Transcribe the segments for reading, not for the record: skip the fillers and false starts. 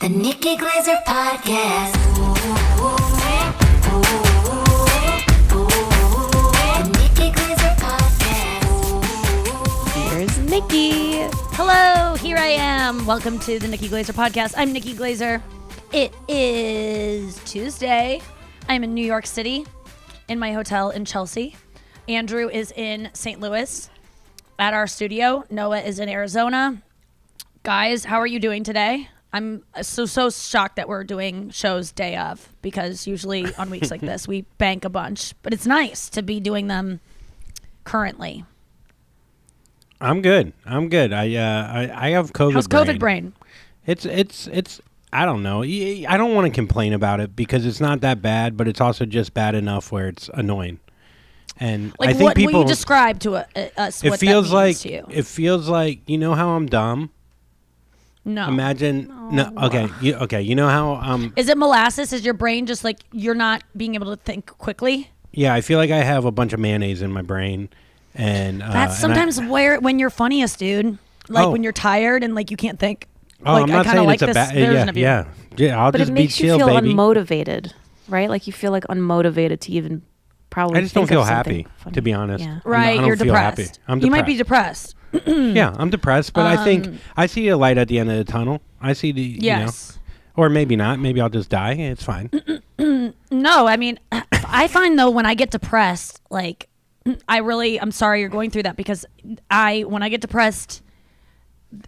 The Nikki Glaser Podcast. The Nikki Glaser Podcast. Here's Nikki. Hello, here I am. Welcome to the Nikki Glaser Podcast. I'm Nikki Glaser. It is Tuesday. I'm in New York City in my hotel in Chelsea. Andrew is in St. Louis at our studio. Noah is in Arizona. Guys, how are you doing today? I'm so shocked that we're doing shows day of, because usually on weeks like this we bank a bunch, but it's nice to be doing them currently. I'm good. I have COVID. How's COVID brain? It's I don't know. I don't want to complain about it because it's not that bad, but it's also just bad enough where it's annoying. And like, I think what people. will you describe to us what that means to you? It feels like, you know how I'm dumb? No. Imagine no. Okay. You know how Is it molasses? Is your brain just like you're not being able to think quickly? Yeah, I feel like I have a bunch of mayonnaise in my brain, and that's sometimes when you're funniest, dude. Like when you're tired and like you can't think. Oh, like, I'm not saying it's a bad. Yeah. I'll but just it be makes chill, you feel baby. unmotivated, right? Like you feel like unmotivated to even probably. I just don't think feel of something happy, funny. to be honest. Yeah. Right, I don't you're feel depressed. happy. I'm depressed. You might be depressed. Yeah, I'm depressed, but I think I see a light at the end of the tunnel. I see the Yes. Or maybe not. Maybe I'll just die. It's fine. No, I mean, I find though when I get depressed, like I'm sorry you're going through that, because when I get depressed,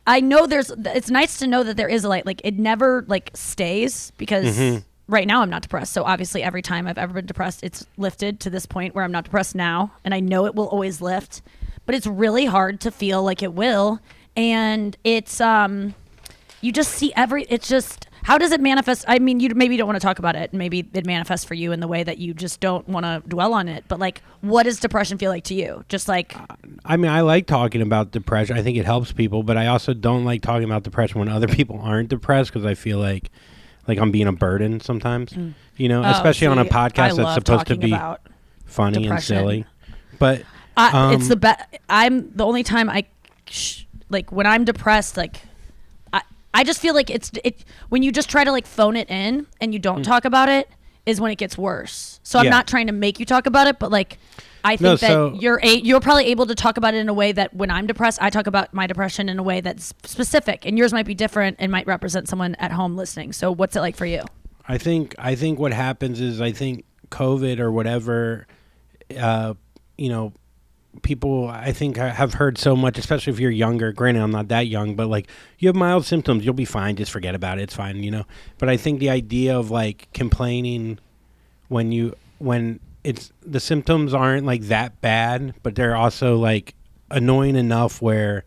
I know it's nice to know that there is a light. Like it never like stays, because right now I'm not depressed. So obviously every time I've ever been depressed, it's lifted to this point where I'm not depressed now. And I know it will always lift, but it's really hard to feel like it will. And it's, you just see it's just, how does it manifest? I mean, you maybe don't want to talk about it. Maybe it manifests for you in the way that you just don't want to dwell on it. But like, what does depression feel like to you? Just like, I mean, I like talking about depression. I think it helps people, but I also don't like talking about depression when other people aren't depressed, because I feel like I'm being a burden sometimes, especially on a podcast that's supposed to be funny and silly. But it's the best. I'm the only time like when I'm depressed, like I just feel like it when you just try to like phone it in and you don't talk about it is when it gets worse. So I'm not trying to make you talk about it, but like I think that you're probably able to talk about it in a way that when I'm depressed, I talk about my depression in a way that's specific, and yours might be different and might represent someone at home listening. So what's it like for you? I think what happens is, I think COVID or whatever, people, I think, have heard so much, especially if you're younger. Granted, I'm not that young, but like, you have mild symptoms, you'll be fine. Just forget about it. It's fine, But I think the idea of like complaining when it's the symptoms aren't like that bad, but they're also like annoying enough where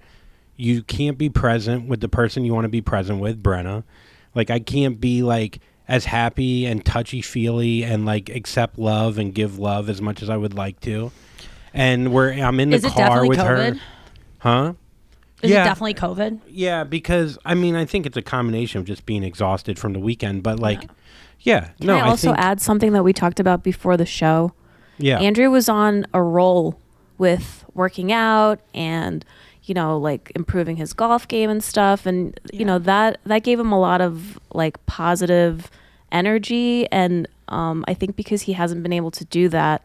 you can't be present with the person you want to be present with, Brenna. Like, I can't be like as happy and touchy-feely and like accept love and give love as much as I would like to. And I'm in the car with COVID? her. Huh? Is it definitely COVID? Yeah, because I mean, I think it's a combination of just being exhausted from the weekend, but like, Can I also add something that we talked about before the show? Yeah. Andrew was on a roll with working out and, like improving his golf game and stuff. And, that gave him a lot of like positive energy. And I think because he hasn't been able to do that,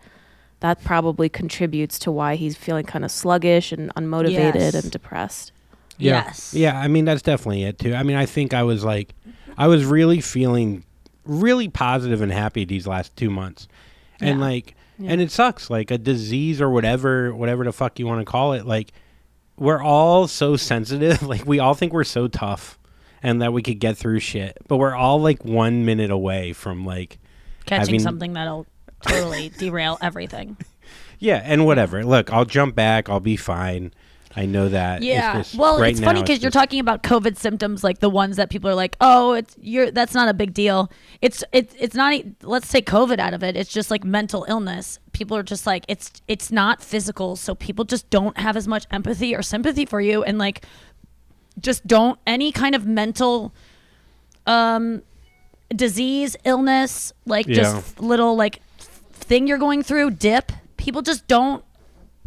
that probably contributes to why he's feeling kind of sluggish and unmotivated and depressed. Yeah. Yes. Yeah, I mean, that's definitely it too. I mean, I think I was really feeling really positive and happy these last 2 months. And and it sucks, like a disease or whatever the fuck you want to call it. Like, we're all so sensitive. Like, we all think we're so tough and that we could get through shit, but we're all like 1 minute away from like catching something that'll totally derail everything. Yeah, and whatever. Look, I'll jump back. I'll be fine. I know that. Yeah. It's just, well, right it's funny because you're talking about COVID symptoms, like the ones that people are like, "Oh, that's not a big deal." It's not. Let's take COVID out of it. It's just like mental illness. People are just like, it's not physical, so people just don't have as much empathy or sympathy for you, and like just don't any kind of mental disease, illness, like just little like thing you're going through, dip. People just don't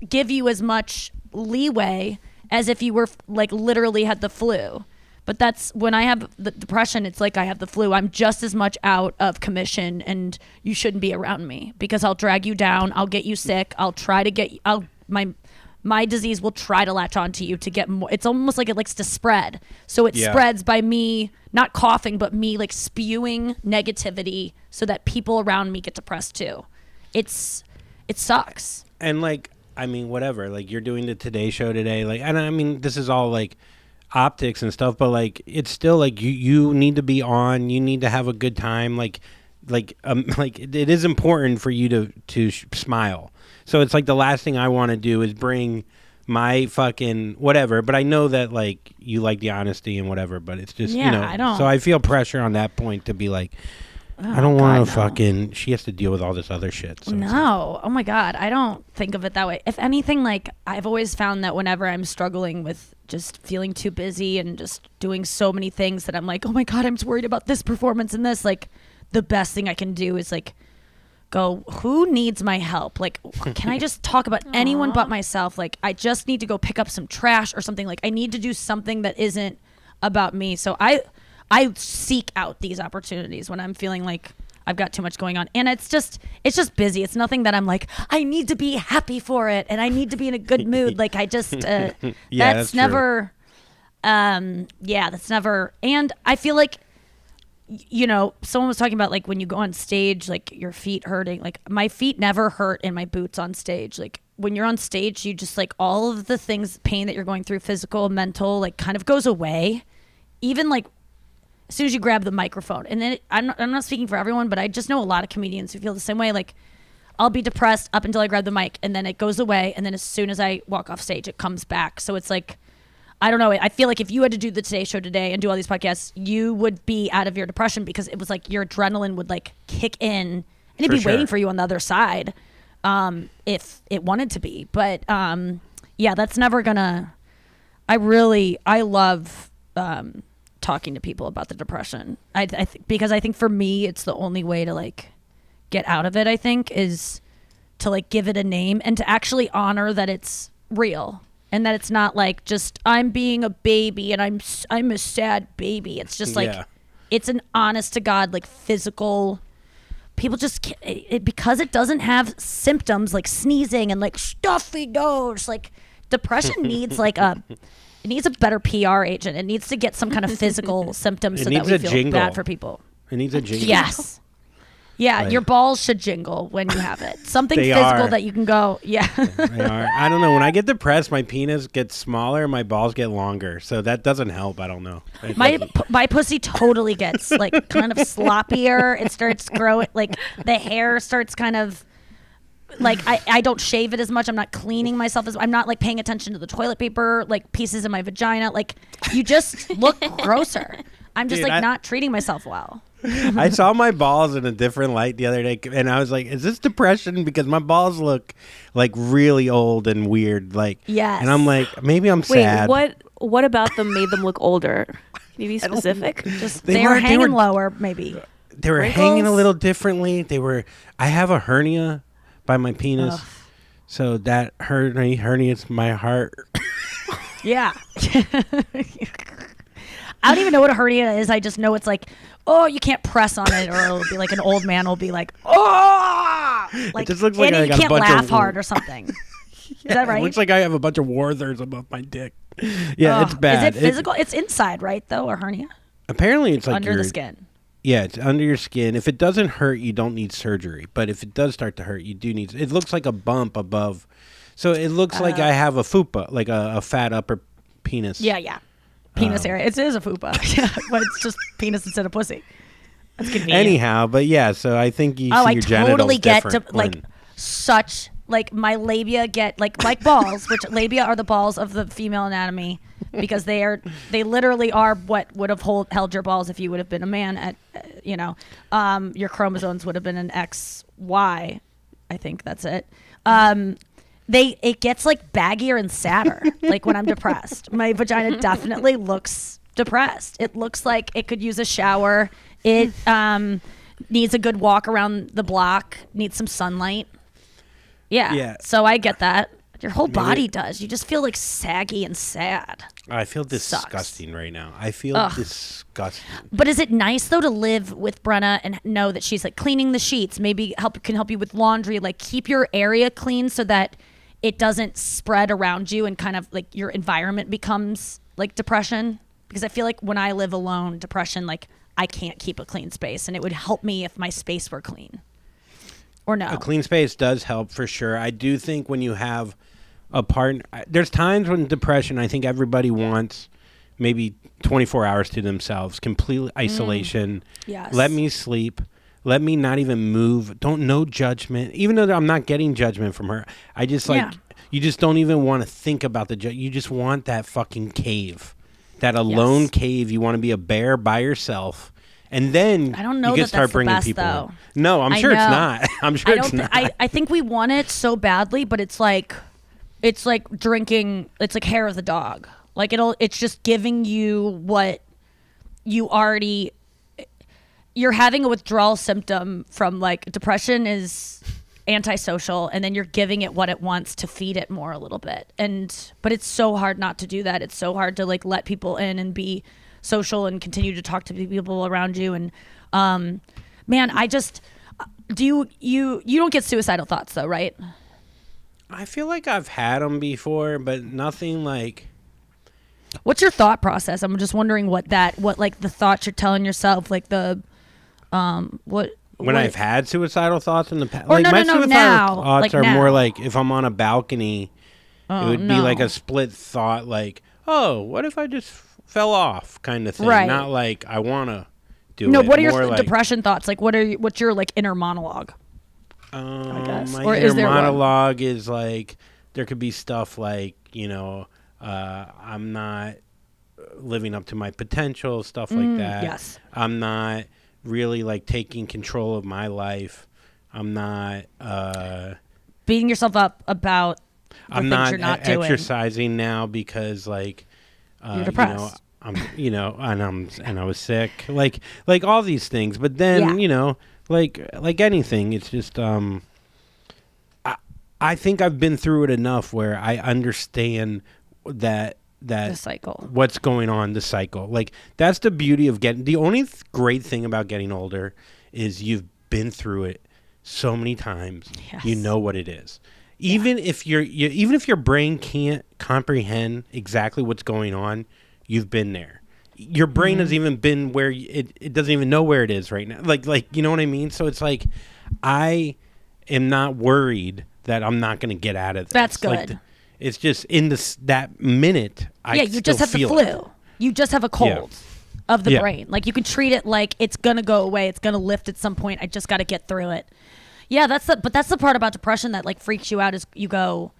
give you as much leeway as if you were like literally had the flu. But that's when I have the depression, it's like I have the flu. I'm just as much out of commission, and you shouldn't be around me because I'll drag you down. I'll get you sick. I'll try to get my disease will try to latch onto you to get more. It's almost like it likes to spread. So it spreads by me not coughing, but me like spewing negativity so that people around me get depressed too. It sucks. And like, I mean, whatever, like you're doing the Today Show today. Like, and I mean, this is all like optics and stuff, but like it's still like you need to be on, you need to have a good time, like it is important for you to smile. So it's like the last thing I want to do is bring my fucking whatever, but I know that like you like the honesty and whatever, but it's just I don't. So I feel pressure on that point to be like, I don't want to fucking, she has to deal with all this other shit. So no. Oh my God. I don't think of it that way. If anything, like I've always found that whenever I'm struggling with just feeling too busy and just doing so many things that I'm like, oh my God, I'm just worried about this performance and this, like the best thing I can do is like go, who needs my help? Like, can I just talk about anyone but myself? Like, I just need to go pick up some trash or something. Like, I need to do something that isn't about me. So I seek out these opportunities when I'm feeling like I've got too much going on. And it's just busy. It's nothing that I'm like, I need to be happy for it and I need to be in a good mood. Like I just, that's never, that's never. And I feel like, you know, someone was talking about like when you go on stage, like your feet hurting, like my feet never hurt in my boots on stage. Like when you're on stage, you just like all of the things, pain that you're going through, physical, mental, like kind of goes away. Even like as soon as you grab the microphone. And then I'm not speaking for everyone, but I just know a lot of comedians who feel the same way. Like I'll be depressed up until I grab the mic and then it goes away. And then as soon as I walk off stage, it comes back. So it's like, I don't know. I feel like if you had to do the Today Show today and do all these podcasts, you would be out of your depression because it was like your adrenaline would like kick in and it'd be waiting for you on the other side if it wanted to be. But that's never gonna. I love talking to people about the depression. Because I think for me, it's the only way to like get out of it. I think is to like give it a name and to actually honor that it's real. And that it's not like just I'm being a baby and I'm a sad baby. It's just like it's an honest to God like physical. People just can't, because it doesn't have symptoms like sneezing and like stuffy nose. Like depression needs like it needs a better PR agent. It needs to get some kind of physical symptoms so that we feel bad for people. It needs a jingle. Yes. Yeah, your balls should jingle when you have it. Something physical that you can go, They are. I don't know. When I get depressed, my penis gets smaller and my balls get longer. So that doesn't help. I don't know. My pussy totally gets like kind of sloppier. It starts growing, like the hair starts kind of like I don't shave it as much. I'm not cleaning myself I'm not like paying attention to the toilet paper, like pieces in my vagina. Like you just look grosser. I'm just not treating myself well. I saw my balls in a different light the other day, and I was like, "Is this depression?" Because my balls look like really old and weird. Like, yes. And I'm like, maybe I'm sad. What about them made them look older? Can you be specific? Just they were hanging lower, maybe. They were hanging a little differently. I have a hernia by my penis, so that hernia's my heart. Yeah. I don't even know what a hernia is. I just know it's like, oh, you can't press on it, or it'll be like an old man will be like, oh, like it just looks like and I you got can't a bunch laugh of hard or something. Is that right? It looks like I have a bunch of Werthers above my dick. Yeah, it's bad. Is it physical? It's inside, right? Though a hernia. Apparently, it's like under the skin. Yeah, it's under your skin. If it doesn't hurt, you don't need surgery. But if it does start to hurt, you do need. It looks like a bump above, so it looks like I have a fupa, like a fat upper penis. Yeah. Penis area. It is a fupa, but it's just penis instead of pussy. That's convenient. Anyhow, but yeah, so I think you see your genitals I totally get to when, such like my labia get like balls, which labia are the balls of the female anatomy because they literally are what would have held your balls if you would have been a man at your chromosomes would have been an XY. I think that's it. It gets like baggier and sadder like when I'm depressed. My vagina definitely looks depressed. It looks like it could use a shower. It needs a good walk around the block, needs some sunlight. Yeah. So I get that. Your whole body does. You just feel like saggy and sad. I feel Sucks. disgusting right now. I feel disgusting. But is it nice though to live with Brenna and know that she's like cleaning the sheets, maybe can help you with laundry, like keep your area clean so that it doesn't spread around you and kind of like your environment becomes like depression? Because I feel like when I live alone, depression, like I can't keep a clean space, and it would help me if my space were clean. Or no? A clean space does help for sure. I do think when you have a partner, there's times when depression, I think everybody wants maybe 24 hours to themselves, complete isolation. Yes. Let me sleep. Let me not even move. No judgment. Even though I'm not getting judgment from her, I just you just don't even want to think about the you just want that fucking cave, that alone cave. You want to be a bear by yourself. And then I don't know you can that start that's the bringing best, people though. in. No, I'm sure it's not. I'm sure it's not. I think we want it so badly, but it's like drinking. It's like hair of the dog. Like it's just giving you what you already. You're having a withdrawal symptom from like depression is antisocial, and then you're giving it what it wants to feed it more a little bit. But it's so hard not to do that. It's so hard to like let people in and be social and continue to talk to people around you. And man, I just you don't get suicidal thoughts though, right? I feel like I've had them before, but nothing like. What's your thought process? I'm just wondering what like the thoughts you're telling yourself, like the when I've had suicidal thoughts in the past. Or Like my no, suicidal now. thoughts Like are now. more like if I'm on a balcony, it would be like a split thought, like, oh, what if I just fell off, kind of thing. Right. Not like I want to do it. No, what are your More like, depression thoughts? Like what's your like inner monologue? I guess. My Or inner is there one? monologue is like there could be stuff like, I'm not living up to my potential, stuff like that. Yes. I'm not really like taking control of my life. I'm not Beating yourself up about the I'm things not you're not doing. exercising now because like You're depressed. I'm and I was sick. Like all these things. But then, like anything, it's just I think I've been through it enough where I understand that the cycle. What's going on, the cycle. Like that's the beauty of getting. The only great thing about getting older is you've been through it so many times. Yes. You know what it is. Even if even if your brain can't comprehend exactly what's going on, you've been there. Your brain has even been where it doesn't even know where it is right now. Like you know what I mean? So it's like I am not worried that I'm not going to get out of this. That's Like, good. it's just in that minute. You just have the flu. It. You just have a cold of the Yeah. brain. Like you can treat it like it's gonna go away. It's gonna lift at some point. I just got to get through it. Yeah, that's the part about depression that like freaks you out is you go,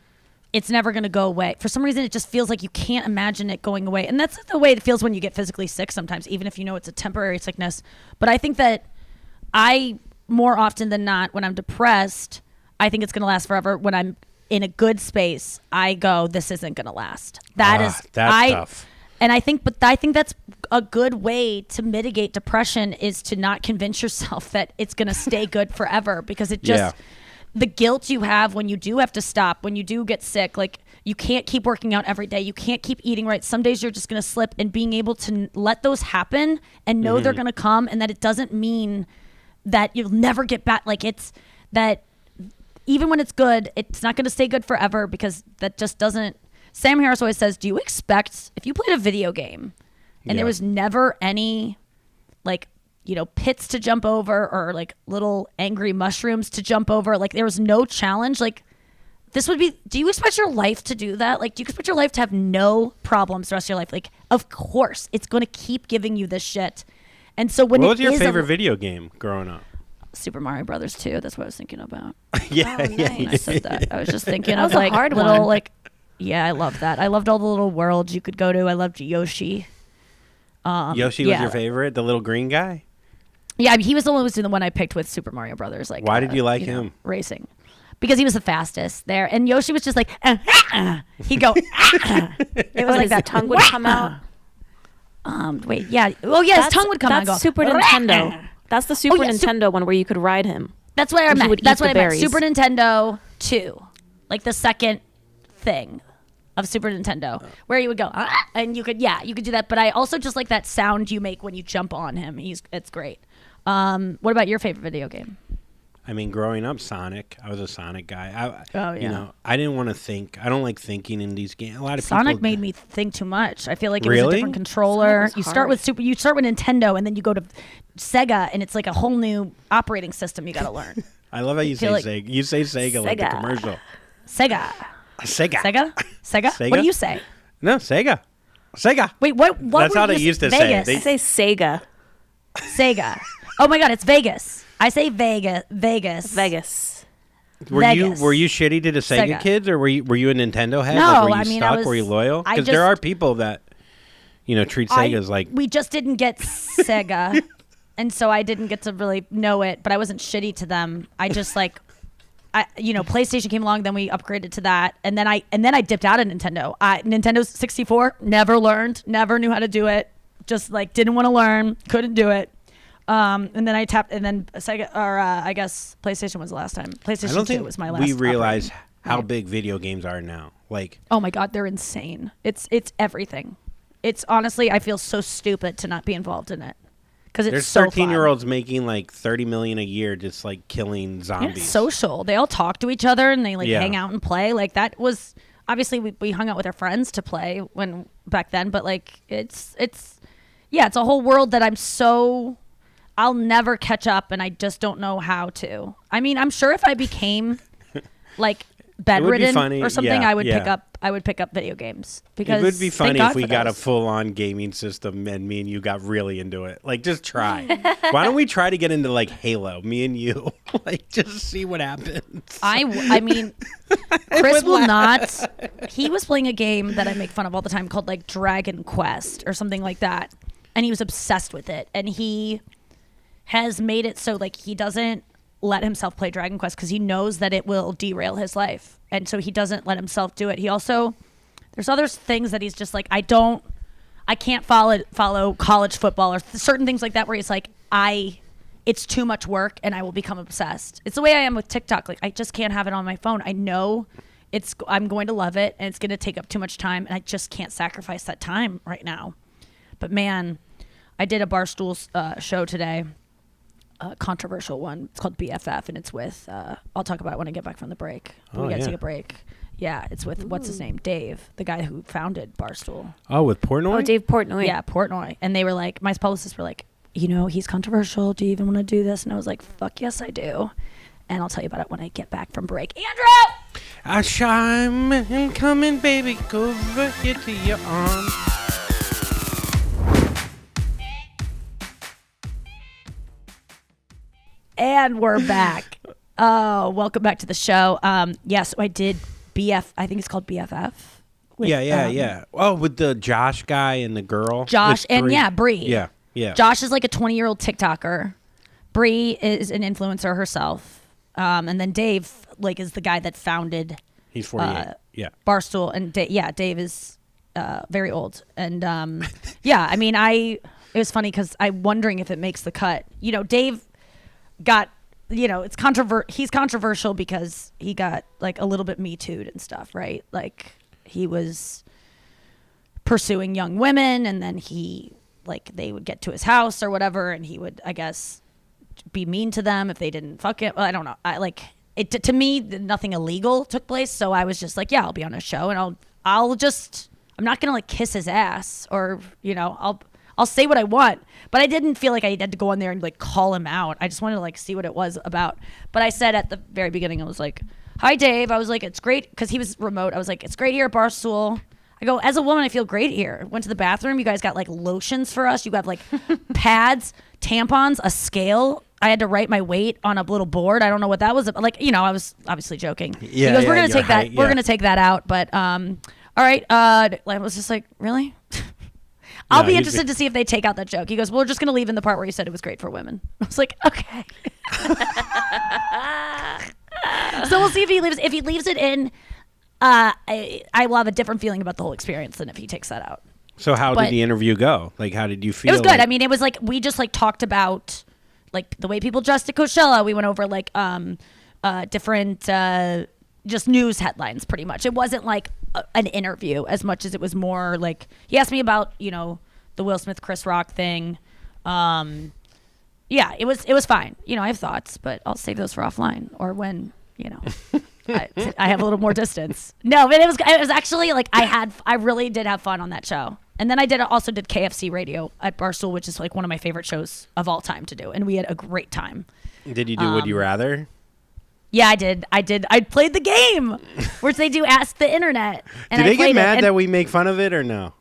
it's never gonna go away. For some reason, it just feels like you can't imagine it going away, and that's the way it feels when you get physically sick. Sometimes, even if you know it's a temporary sickness. But I think that I more often than not, when I'm depressed, I think it's gonna last forever. When I'm in a good space, I go, this isn't going to last. That's tough. And I think that's a good way to mitigate depression is to not convince yourself that it's going to stay good forever, because it just, the guilt you have when you do have to stop, when you do get sick, like you can't keep working out every day. You can't keep eating right. Some days you're just going to slip, and being able to let those happen and know they're going to come, and that it doesn't mean that you'll never get back. Like it's that, even when it's good, it's not going to stay good forever, because that just doesn't. Sam Harris always says, do you expect, if you played a video game and there was never any like, pits to jump over or like little angry mushrooms to jump over, like there was no challenge, like this would be, do you expect your life to do that? Like, do you expect your life to have no problems the rest of your life? Like, of course, it's going to keep giving you this shit. And so when what was your favorite video game growing up? Super Mario Brothers 2. That's what I was thinking about. Yeah, Oh, nice. When I said that, I was just thinking That of was a like hard little one. like, yeah, I loved that. I loved all the little worlds you could go to. I loved Yoshi. Yoshi was your favorite, the little green guy? Yeah, I mean, he was the one I picked with Super Mario Brothers. Like, Why did you like him? Racing, because he was the fastest there, and Yoshi was just like, he'd go. It was like that tongue would come out. Wait, yeah. Oh, yeah, his tongue would come out. And go, That's Super Nintendo. That's the Super yeah, Nintendo one where you could ride him. That's what I And he meant. would That's eat what I the meant. berries. Super Nintendo 2, like the second thing of Super Nintendo where you would go and you could do that. But I also just like that sound you make when you jump on him. It's great. What about your favorite video game? I mean, growing up, Sonic. I was a Sonic guy. You yeah. know, I didn't want to think. I don't like thinking in these games. A lot of Sonic people made me think too much. I feel like it was Really? a different controller. Sonic was You start hard. with Nintendo, and then you go to Sega, and it's like a whole new operating system you got to learn. I love how you say feel like- Sega. You say Sega like the Sega. commercial. Sega. Sega. Sega. What do you say? No, Sega. Sega. Wait, what? That's were how you they used to say it. Vegas. I say Sega. Sega. Oh my God, it's Vegas. I say Vegas. Vegas. Were Vegas. you shitty to the Sega, Sega. kids, or were you a Nintendo head? No, Like, were you I mean, I stuck? was- Were you loyal? I Because there just- are people that, treat Sega as like. We just didn't get Sega, and so I didn't get to really know it. But I wasn't shitty to them. I just like, PlayStation came along, then we upgraded to that, and then I dipped out of Nintendo. Nintendo 64, never learned, never knew how to do it. Just like didn't want to learn, couldn't do it. And then I tapped, and then Sega, or I guess PlayStation was the last time. I PlayStation don't 2 think was my last. we realize operating. how Right. big video games are now. Like, Oh my God, they're insane. It's everything. It's honestly, I feel so stupid to not be involved in it because it's there's so 13-year-olds making like $30 million a year just like killing fun. zombies. It's social. They all talk to each other and they like Yeah. hang out and play. Like that was obviously we hung out with our friends to play when back then, but like it's a whole world that I'll never catch up, and I just don't know how to. I mean, I'm sure if I became like bedridden funny, or something, yeah, I would yeah. pick up video games because It would be thank funny God if we for got a those. full-on gaming system and me and you got really into it. Like, just try. Why don't we try to get into like Halo, me and you? Like, just see what happens. I mean, Chris will not. He was playing a game that I make fun of all the time called like Dragon Quest or something like that, and he was obsessed with it. And he has made it so like he doesn't let himself play Dragon Quest because he knows that it will derail his life, and so he doesn't let himself do it. He also there's other things that he's just like I can't follow college football or certain things like that where he's like it's too much work and I will become obsessed. It's the way I am with TikTok. Like I just can't have it on my phone. I know I'm going to love it and it's going to take up too much time and I just can't sacrifice that time right now. But man, I did a Barstool show today, a controversial one. It's called BFF and it's with, I'll talk about it when I get back from the break. But Oh, we got to yeah. take a break. Yeah, it's with, what's his name? Dave, the guy who founded Barstool. Oh, with Portnoy? Oh, Dave Portnoy. Yeah, Portnoy. And they were like, my publicists were like, he's controversial. Do you even want to do this? And I was like, fuck yes, I do. And I'll tell you about it when I get back from break. Andrew! I'm coming, baby. Go over here to your arms. And we're back. Oh, welcome back to the show. Yes, I did I think it's called BFF. with, Yeah. Oh, with the Josh guy and the girl. Josh With and Bree. Bree. Yeah. Josh is like a 20-year-old TikToker. Bree is an influencer herself. And then Dave is the guy that founded He's 48. Yeah. Barstool. And Dave is very old. And I mean, it was funny because I'm wondering if it makes the cut. Dave got, he's controversial because he got like a little bit Me Too'd and stuff, right? Like he was pursuing young women and then they would get to his house or whatever and he would, I guess, be mean to them if they didn't fuck it. Well, I don't know. To me, nothing illegal took place. So I was just like, yeah, I'll be on a show and I'm not going to like kiss his ass or, I'll say what I want, but I didn't feel like I had to go on there and like call him out. I just wanted to like see what it was about. But I said at the very beginning, I was like, hi, Dave. I was like, it's great. Cause he was remote. I was like, it's great here at Barstool. I go, as a woman, I feel great here. Went to the bathroom. You guys got like lotions for us. You got like pads, tampons, a scale. I had to write my weight on a little board. I don't know what that was. I was obviously joking. Yeah, he goes, we're yeah, going to take that. height, We're yeah. going to take that out. But, all right. I was just like, really? I'll No, be he's interested to see if they take out that joke. He goes, well, we're just going to leave in the part where you said it was great for women. I was like, okay. So we'll see if he leaves. If he leaves it in, I will have a different feeling about the whole experience than if he takes that out. So how But- did the interview go? Like, how did you feel? It was good. Like, I mean, it was like we just like talked about like the way people dressed at Coachella. We went over like different just news headlines pretty much. It wasn't like an interview as much as it was more like he asked me about, the Will Smith Chris Rock thing. Yeah, it was fine. I have thoughts, but I'll save those for offline or when, I have a little more distance. No, but it was actually like I really did have fun on that show. And then I also did KFC radio at Barstool, which is like one of my favorite shows of all time to do. And we had a great time. Did you do Would You Rather? Yeah, I did. I played the game, which they do Ask the Internet. And Did they get mad that we make fun of it or no?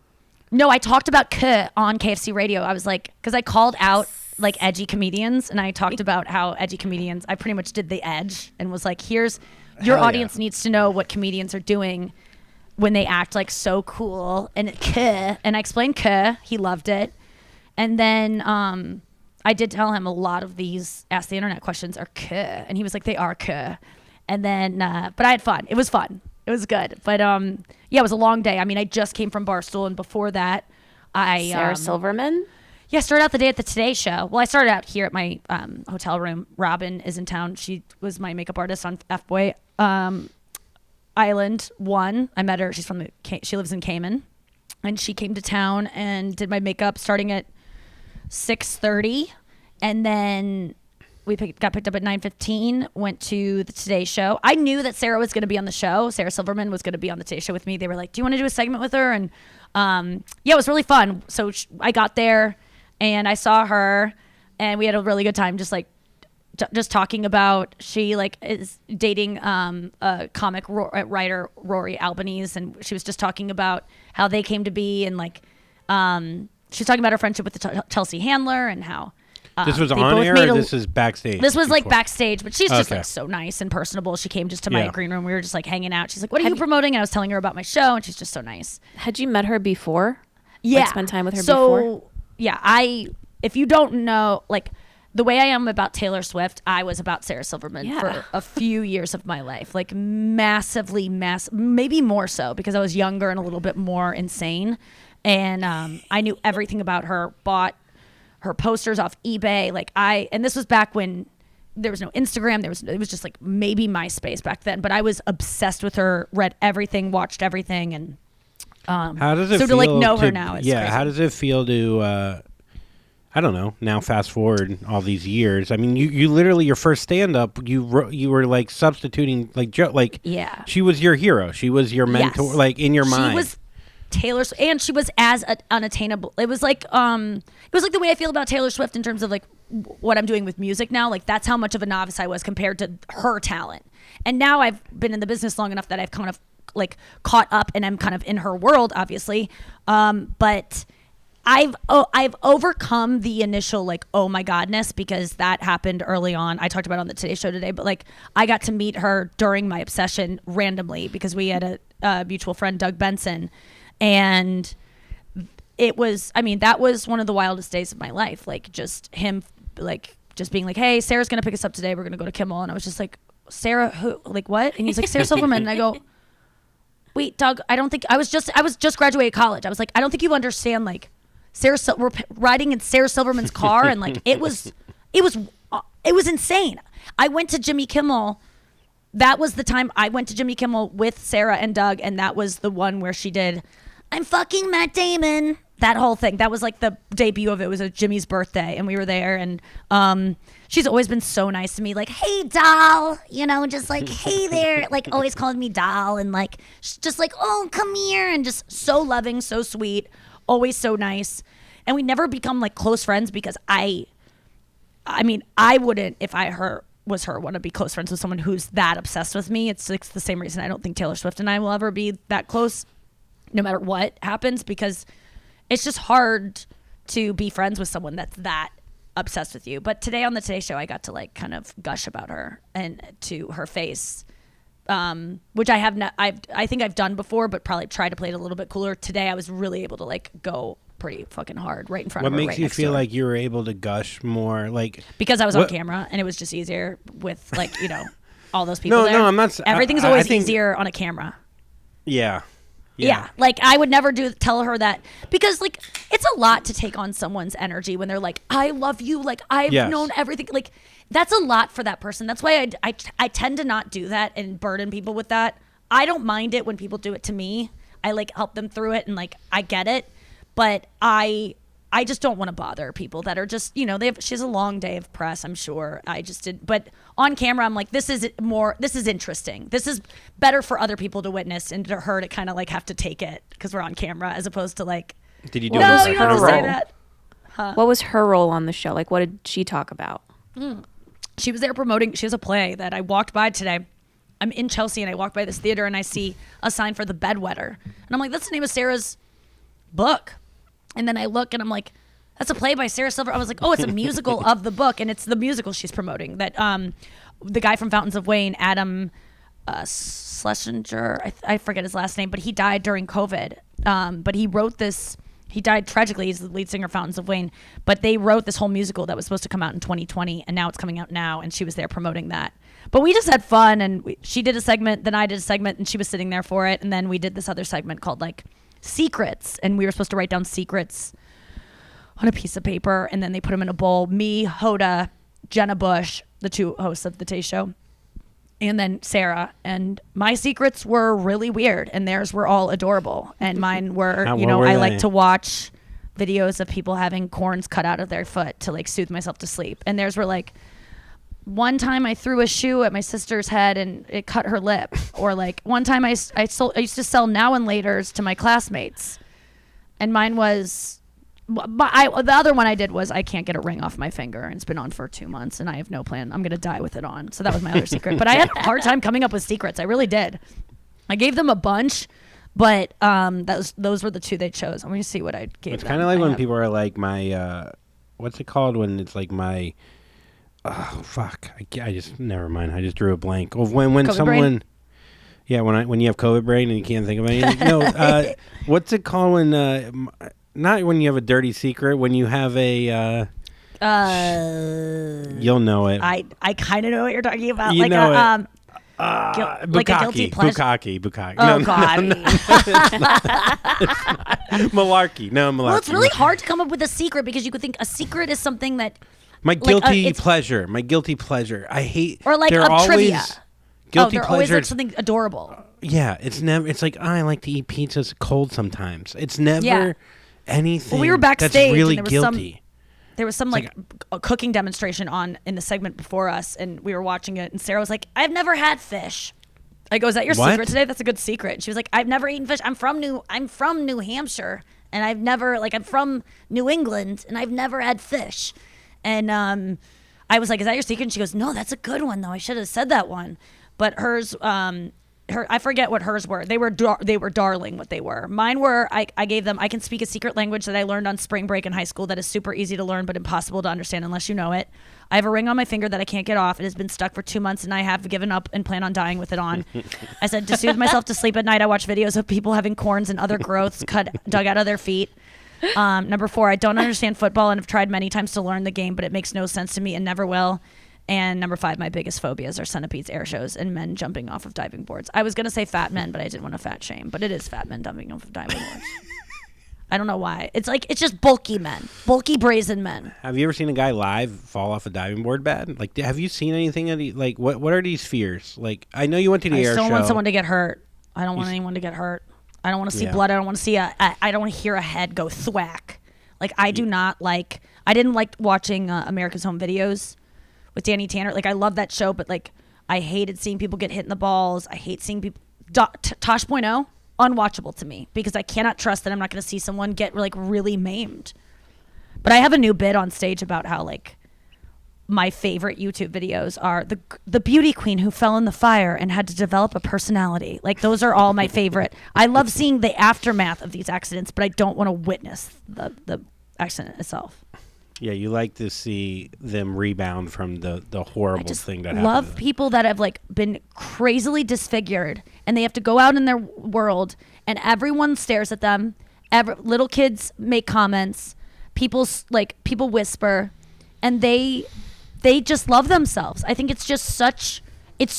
No, I talked about on KFC radio. I was like, because I called out like edgy comedians, and I talked about how edgy comedians, I pretty much did the edge and was like, your audience needs to know what comedians are doing when they act like so cool. And I explained he loved it. And then I did tell him a lot of these Ask the Internet questions are and he was like, they are And then, but I had fun. It was fun. It was good. But yeah, it was a long day. I mean, I just came from Barstool, and before that, Sarah Silverman? Yeah, I started out the day at the Today Show. Well, I started out here at my hotel room. Robin is in town. She was my makeup artist on F-Boy Island 1. I met her. She lives in Cayman. And she came to town and did my makeup starting at 6:30. And then we got picked up at 9:15, went to the Today Show. I knew that Sarah was going to be on the show. Sarah Silverman was going to be on the Today Show with me. They were like, do you want to do a segment with her? And yeah, it was really fun. So I got there and I saw her and we had a really good time just talking about she is dating a comic writer, Rory Albanese, and she was just talking about how they came to be and she was talking about her friendship with Chelsea Handler and how this was on air or this is backstage? This was like backstage, but she's just like so nice and personable. She came just to my green room. We were just like hanging out. She's like, what are you promoting? And I was telling her about my show, and she's just so nice. Had you met her before? Yeah. Spent time with her before? So, yeah, if you don't know, the way I am about Taylor Swift, I was about Sarah Silverman for a few years of my life. Massively, maybe more so because I was younger and a little bit more insane. And I knew everything about her, bought her posters off eBay. And this was back when there was no Instagram. It was just maybe MySpace back then, but I was obsessed with her, read everything, watched everything. And how does it feel to know her now is crazy. How does it feel to I don't know, now fast forward all these years. I mean, you literally, your first stand-up, you were substituting, yeah. She was your hero. She was your mentor, in your mind. She was Taylor, and she was as unattainable. It was like the way I feel about Taylor Swift in terms of what I'm doing with music now. That's how much of a novice I was compared to her talent. And now I've been in the business long enough that I've kind of caught up and I'm kind of in her world, obviously. But I've overcome the initial oh my godness, because that happened early on. I talked about it on the Today Show today, but I got to meet her during my obsession randomly because we had a mutual friend, Doug Benson. And it was, that was one of the wildest days of my life. Just him, just being hey, Sarah's going to pick us up today. We're going to go to Kimmel. And I was just Sarah, who, what? And he's like, Sarah Silverman. And I go, wait, Doug, I don't think, I was just graduated college. I was I don't think you understand, we're riding in Sarah Silverman's car. And it was insane. I went to Jimmy Kimmel. That was the time I went to Jimmy Kimmel with Sarah and Doug. And that was the one where she did, I'm fucking Matt Damon. That whole thing. That was the debut of it. It was Jimmy's birthday. And we were there. And she's always been so nice to me. Hey, doll. Just hey there. Always calling me doll. And just oh, come here. And just so loving, so sweet. Always so nice. And we never become close friends because I wouldn't, if I was her, want to be close friends with someone who's that obsessed with me. It's the same reason I don't think Taylor Swift and I will ever be that close, no matter what happens, because it's just hard to be friends with someone that's that obsessed with you. But today on the Today Show, I got to kind of gush about her and to her face, which I have not. I think I've done before, but probably try to play it a little bit cooler. Today, I was really able to go pretty fucking hard right in front of her. What makes you feel like you were able to gush more? Because I was on camera and it was just easier with all those people there. No, I'm not. Everything's always easier on a camera. Yeah. Yeah. Like I would never tell her that because like it's a lot to take on someone's energy when they're like, I love you. Like I've known everything. Like that's a lot for that person. That's why I tend to not do that and burden people with that. I don't mind it when people do it to me. I like help them through it and like I get it. But I just don't want to bother people that are just, she has a long day of press, I'm sure. I just did. But on camera, I'm like, this is interesting. This is better for other people to witness and to her to kind of like have to take it because we're on camera as opposed to like, Did you do no, it you don't have to say role? that. Huh? What was her role on the show? Like, what did she talk about? She was there promoting, she has a play that I walked by today. I'm in Chelsea and I walked by this theater and I see a sign for The Bedwetter. And I'm like, that's the name of Sarah's book. And then I look and I'm like, that's a play by Sarah Silverman. I was like, oh, it's a musical of the book. And it's the musical she's promoting that the guy from Fountains of Wayne, Adam Schlesinger, I forget his last name, but he died during COVID. But he wrote this, he died tragically. He's the lead singer of Fountains of Wayne. But they wrote this whole musical that was supposed to come out in 2020. And now it's coming out now. And she was there promoting that. But we just had fun. And she did a segment, then I did a segment, and she was sitting there for it. And then we did this other segment called like secrets, and we were supposed to write down secrets on a piece of paper, and then they put them in a bowl. Me, Hoda, Jenna Bush, the two hosts of the Taste Show, and then Sarah. And my secrets were really weird, and theirs were all adorable. And mine were, I like to watch videos of people having corns cut out of their foot to like soothe myself to sleep. And theirs were like, one time I threw a shoe at my sister's head and it cut her lip. Or like one time I used to sell Now and Laters to my classmates. And mine was, the other one I did was I can't get a ring off my finger and it's been on for 2 months and I have no plan. I'm going to die with it on. So that was my other secret. But I had a hard time coming up with secrets. I really did. I gave them a bunch, but those were the two they chose. Let me see what I gave them. It's kind of like when people are like my, what's it called when it's like my... Oh fuck! I just never mind. I just drew a blank. Well, when COVID someone, brain? Yeah, when you have COVID brain and you can't think of anything. No, what's it called when? Not when you have a dirty secret. When you have a. You'll know it. I kind of know what you're talking about. You like know a it. like a guilty pleasure. Bukkake. Oh No, God. no, malarkey. No, malarkey. Well, it's really hard to come up with a secret because you could think a secret is something that. My guilty pleasure. My guilty pleasure. I hate. Or like they're a trivia. Guilty they're pleasure. always like something adorable. Yeah, it's never. It's like I like to eat pizzas cold sometimes. It's never anything. Well, we were backstage. That's really and guilty. There was some like a cooking demonstration on in the segment before us, and we were watching it. And Sarah was like, "I've never had fish." I go, "Is that your secret today? That's a good secret." And she was like, "I've never eaten fish. I'm from New Hampshire, and I'm from New England, and I've never had fish." And I was like, "Is that your secret?" And she goes, "No, that's a good one though. I should have said that one." But hers, I forget what hers were. They were darling what they were. Mine were, I gave them, I can speak a secret language that I learned on spring break in high school that is super easy to learn but impossible to understand unless you know it. I have a ring on my finger that I can't get off. It has been stuck for 2 months and I have given up and plan on dying with it on. I said, to soothe myself to sleep at night, I watch videos of people having corns and other growths dug out of their feet. Number 4, I don't understand football and have tried many times to learn the game, but it makes no sense to me and never will. And number 5, my biggest phobias are centipedes, air shows, and men jumping off of diving boards. I was going to say fat men, but I didn't want to fat shame. But it is fat men jumping off of diving boards. I don't know why. It's just bulky men. Bulky, brazen men. Have you ever seen a guy live fall off a diving board bad? Like, have you seen anything? What are these fears? Like, I know you went to the air show. I don't want someone to get hurt. I don't want anyone to get hurt. I don't want to see blood. I don't want to see I don't want to hear a head go thwack. Like, I do not like... I didn't like watching America's Home Videos with Danny Tanner. Like, I love that show, but like, I hated seeing people get hit in the balls. I hate seeing people. Tosh.0, unwatchable to me because I cannot trust that I'm not going to see someone get like really maimed. But I have a new bit on stage about how like my favorite YouTube videos are the beauty queen who fell in the fire and had to develop a personality. Like, those are all my favorite. I love seeing the aftermath of these accidents, but I don't want to witness the accident itself. Yeah, you like to see them rebound from the horrible thing that happened. I love people that have like been crazily disfigured and they have to go out in their world and everyone stares at them. Little kids make comments. People whisper, and they just love themselves. I think it's just it's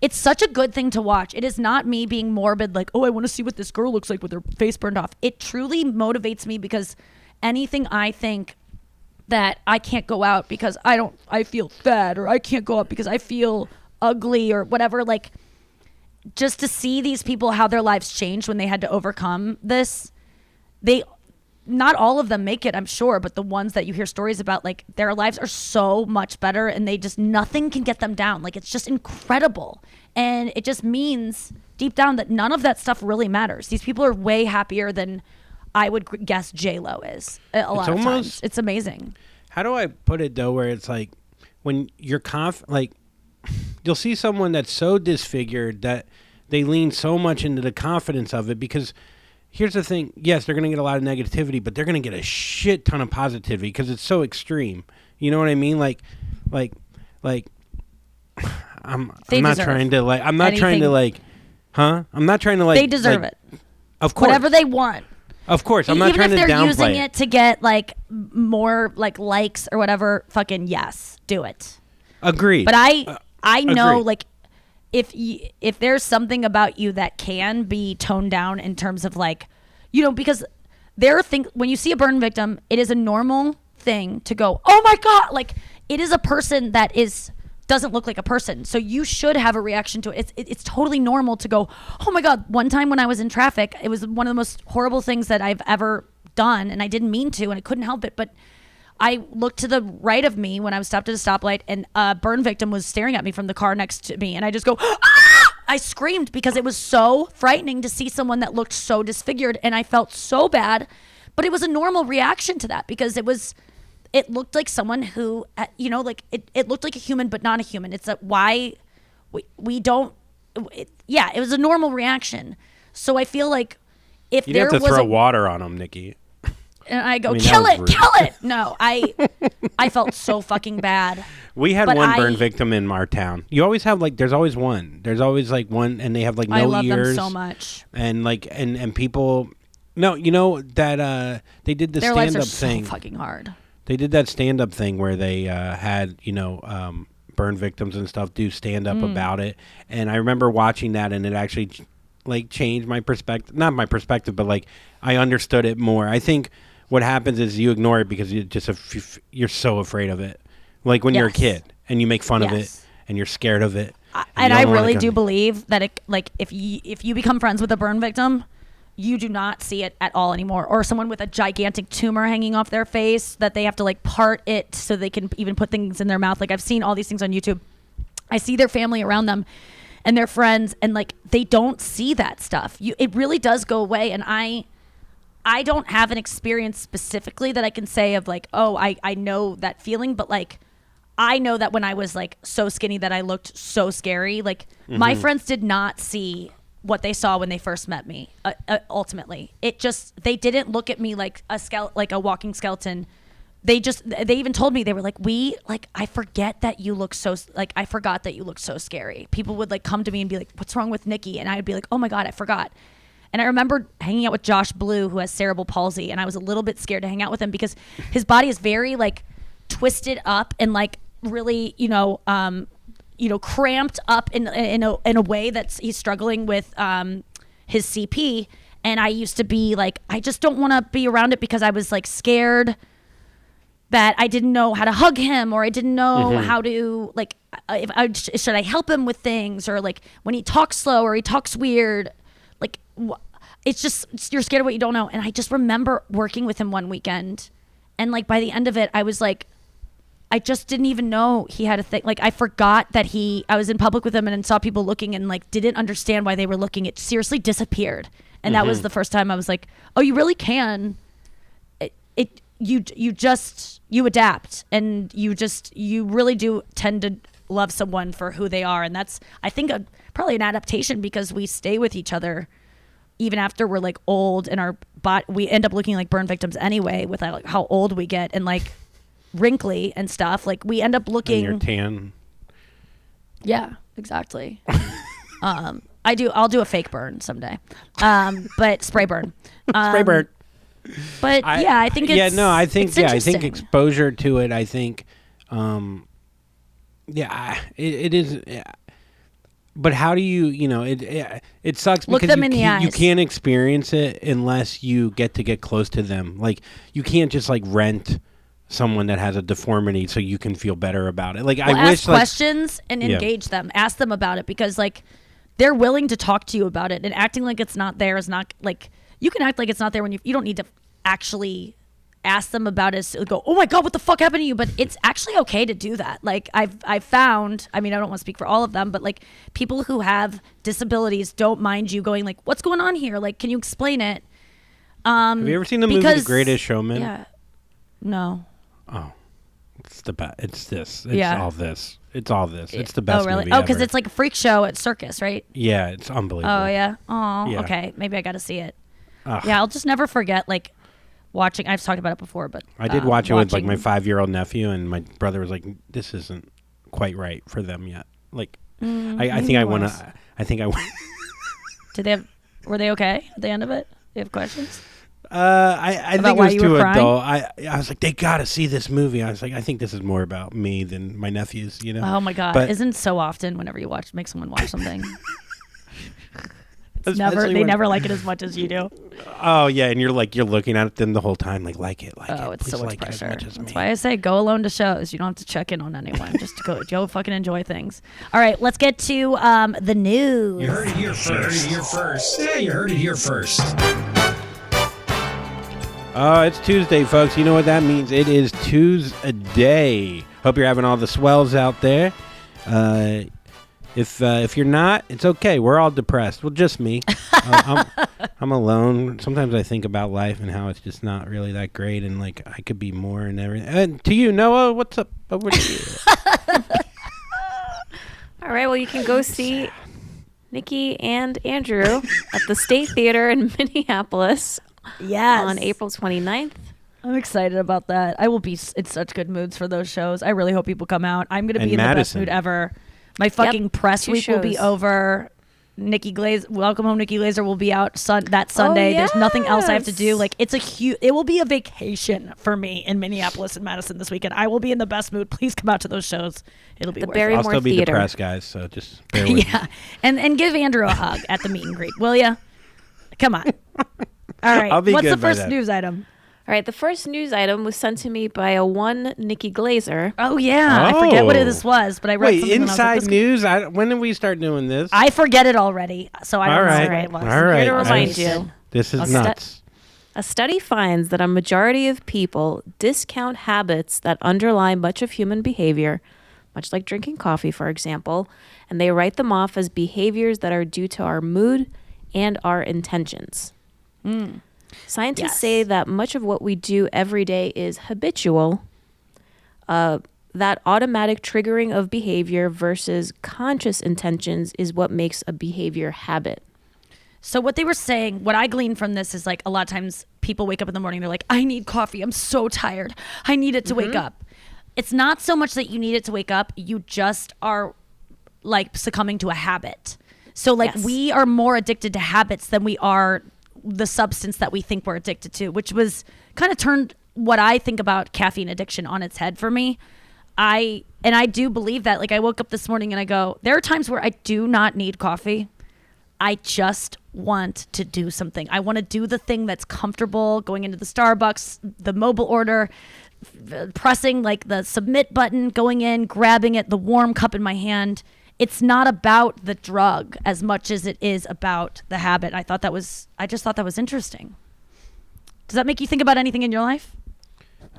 it's such a good thing to watch. It is not me being morbid, like, oh, I want to see what this girl looks like with her face burned off. It truly motivates me because anything I think that I can't go out because I feel fat, or I can't go out because I feel ugly or whatever, like, just to see these people, how their lives changed when they had to overcome this. Not all of them make it, I'm sure, but the ones that you hear stories about, like, their lives are so much better, and they just, nothing can get them down. Like, it's just incredible. And it just means deep down that none of that stuff really matters. These people are way happier than I would guess J-Lo is a lot of times. It's amazing. How do I put it, though, where it's like, when you're like, you'll see someone that's so disfigured that they lean so much into the confidence of it, because here's the thing. Yes, they're going to get a lot of negativity, but they're going to get a shit ton of positivity because it's so extreme. You know what I mean? Like, I'm not trying to like, I'm not trying to like, they deserve it. Of course. Whatever they want. Of course. I'm not trying to downplay it. Even if they're using it to get like more like likes or whatever, fucking yes, do it. Agreed. But I know, agreed. like, if there's something about you that can be toned down in terms of, like, you know, because when you see a burn victim, it is a normal thing to go, oh my God, like, it is a person that doesn't look like a person. So you should have a reaction to it. It's totally normal to go, oh my God. One time when I was in traffic, it was one of the most horrible things that I've ever done, and I didn't mean to, and I couldn't help it, but I looked to the right of me when I was stopped at a stoplight, and a burn victim was staring at me from the car next to me, and I just go, ah! I screamed because it was so frightening to see someone that looked so disfigured, and I felt so bad, but it was a normal reaction to that because it looked like someone who, you know, like, it looked like a human but not a human. It's why we don't, it was a normal reaction. So I feel like if You'd there have to was throw water on them, Nikki. And I go, kill it. No, I felt so fucking bad. We had one burn victim in our town. You always have, like, there's always one. There's always, like, one, and they have, like, no ears. I love them so much. And, like, and people, no, you know, that they did the stand-up thing. Their lives are so fucking hard. They did that stand-up thing where they had, you know, burn victims and stuff do stand-up about it. And I remember watching that, and it actually, like, changed my perspective. Not my perspective, but, like, I understood it more. I think what happens is you ignore it because you're so afraid of it. Like when you're a kid and you make fun of it and you're scared of it. And I really do believe that if you become friends with a burn victim, you do not see it at all anymore. Or someone with a gigantic tumor hanging off their face that they have to, like, part it so they can even put things in their mouth. Like, I've seen all these things on YouTube. I see their family around them and their friends, and, like, they don't see that stuff. It really does go away. And I don't have an experience specifically that I can say of, like, oh, I know that feeling, but, like, I know that when I was, like, so skinny that I looked so scary, like, my friends did not see what they saw when they first met me. Ultimately, they didn't look at me like a walking skeleton. They even told me, they were like, I forget that you look so, like, I forgot that you look so scary. People would, like, come to me and be like, what's wrong with Nikki? And I'd be like, oh my God, I forgot. And I remember hanging out with Josh Blue, who has cerebral palsy, and I was a little bit scared to hang out with him because his body is very, like, twisted up and, like, really, cramped up in a way that's, he's struggling with his CP. And I used to be like, I just don't want to be around it because I was, like, scared that I didn't know how to hug him, or I didn't know how to, like, should I help him with things, or, like, when he talks slow or he talks weird. Like, it's just, you're scared of what you don't know. And I just remember working with him one weekend, and, like, by the end of it, I was like, I just didn't even know he had a thing. Like, I forgot that I was in public with him and saw people looking and, like, didn't understand why they were looking. It seriously disappeared. And that was the first time I was like, oh, you really can. You adapt, and you really do tend to love someone for who they are. And that's, I think, probably an adaptation, because we stay with each other even after we're, like, old, and we end up looking like burn victims anyway with, like, how old we get, and, like, wrinkly and stuff. Like, we end up looking. And you're tan. Yeah, exactly. I'll do a fake burn someday. But spray burn. Spray burn. But I think it's, I think interesting. exposure to it, I think, it is. Yeah. But how do it sucks Look because them in the you eyes. can't experience it unless you get close to them. Like, you can't just like rent someone that has a deformity so you can feel better about it. Like, Well, I wish ask questions and Yeah. engage them. Ask them about it because like they're willing to talk to you about it, and acting like it's not there is not like you can act like it's not there when you don't need to actually ask them about it. So go, oh my God, what the fuck happened to you? But it's actually okay to do that. Like I've found, I mean, I don't want to speak for all of them, but like people who have disabilities don't mind you going like, what's going on here? Like, can you explain it? Have you ever seen the movie The Greatest Showman? Yeah. No. Oh, it's the best. It's this. It's Yeah. all this. It's all this. It's the best Oh, really? movie Oh, because ever. it's like a freak show at circus, right? Yeah, it's unbelievable. Oh, yeah. Oh, Yeah. okay. Maybe I got to see it. Ugh. Yeah, I'll just never forget like watching. I've talked about it before, but I did watch it with like my watching- 5-year-old nephew, and my brother was like, "This isn't quite right for them yet." Like, I think I want was. to. I think I. Did they have? Were they okay at the end of it? They have questions. I About think it why was you were too crying? adult. I was like, they gotta see this movie. I was like, I think this is more about me than my nephews. You know. Oh my God! But- Isn't so often whenever you make someone watch something, Especially they when- never like it as much as you do. Oh yeah, and you're looking at them the whole time, like it. Oh, it's Please so much like it as pressure. much as That's me. why I say go alone to shows. You don't have to check in on anyone. Just go fucking enjoy things. All right, let's get to the news. You heard it here first. Yeah, you heard it here first. Oh, it's Tuesday, folks. You know what that means? It is Tuesday. Hope you're having all the swells out there. If you're not, it's okay. We're all depressed. Well, just me. I'm alone. Sometimes I think about life and how it's just not really that great, and like I could be more and everything. And to you, Noah, what's up over you? All right, well, you can go see Nikki and Andrew at the State Theater in Minneapolis Yes. on April 29th. I'm excited about that. I will be in such good moods for those shows. I really hope people come out. I'm going to be And in the best Madison. mood ever. My fucking press 2 week will be shows. over. Nikki Glaser, Welcome Home Nikki Glaser will be out that Sunday. There's nothing else I have to do. yes. Like it will be a vacation for me in Minneapolis and Madison this weekend. I will be in the best mood. Please come out to those shows. It'll be The worth Barry- it. I'll more still be theater. depressed, guys. So just bear with me. Yeah. And give Andrew a hug at the meet and greet, will ya? Come on. All right. I'll be What's good the by first then. news item? All right, the first news item was sent to me by a one Nikki Glaser. Oh yeah, I forget what Oh. this was, but I read Wait, something. and I was like, inside this- news? When did we start doing this? I forget it already, so I don't All know right. what it was. All right. Here to remind I- you. This is A stu- nuts. A study finds that a majority of people discount habits that underlie much of human behavior, much like drinking coffee, for example, and they write them off as behaviors that are due to our mood and our intentions. Scientists Yes. say that much of what we do every day is habitual. That automatic triggering of behavior versus conscious intentions is what makes a behavior habit. So what they were saying, what I gleaned from this is like a lot of times people wake up in the morning, they're like, I need coffee. I'm so tired. I need it to wake up. It's not so much that you need it to wake up. You just are like succumbing to a habit. So like Yes. we are more addicted to habits than we are the substance that we think we're addicted to, which was kind of turned what I think about caffeine addiction on its head for me. I do believe that. Like I woke up this morning and I go, there are times where I do not need coffee. I just want to do something. I want to do the thing that's comfortable, going into the Starbucks, the mobile order, pressing like the submit button, going in, grabbing it, the warm cup in my hand. It's not about the drug as much as it is about the habit. I just thought that was interesting. Does that make you think about anything in your life?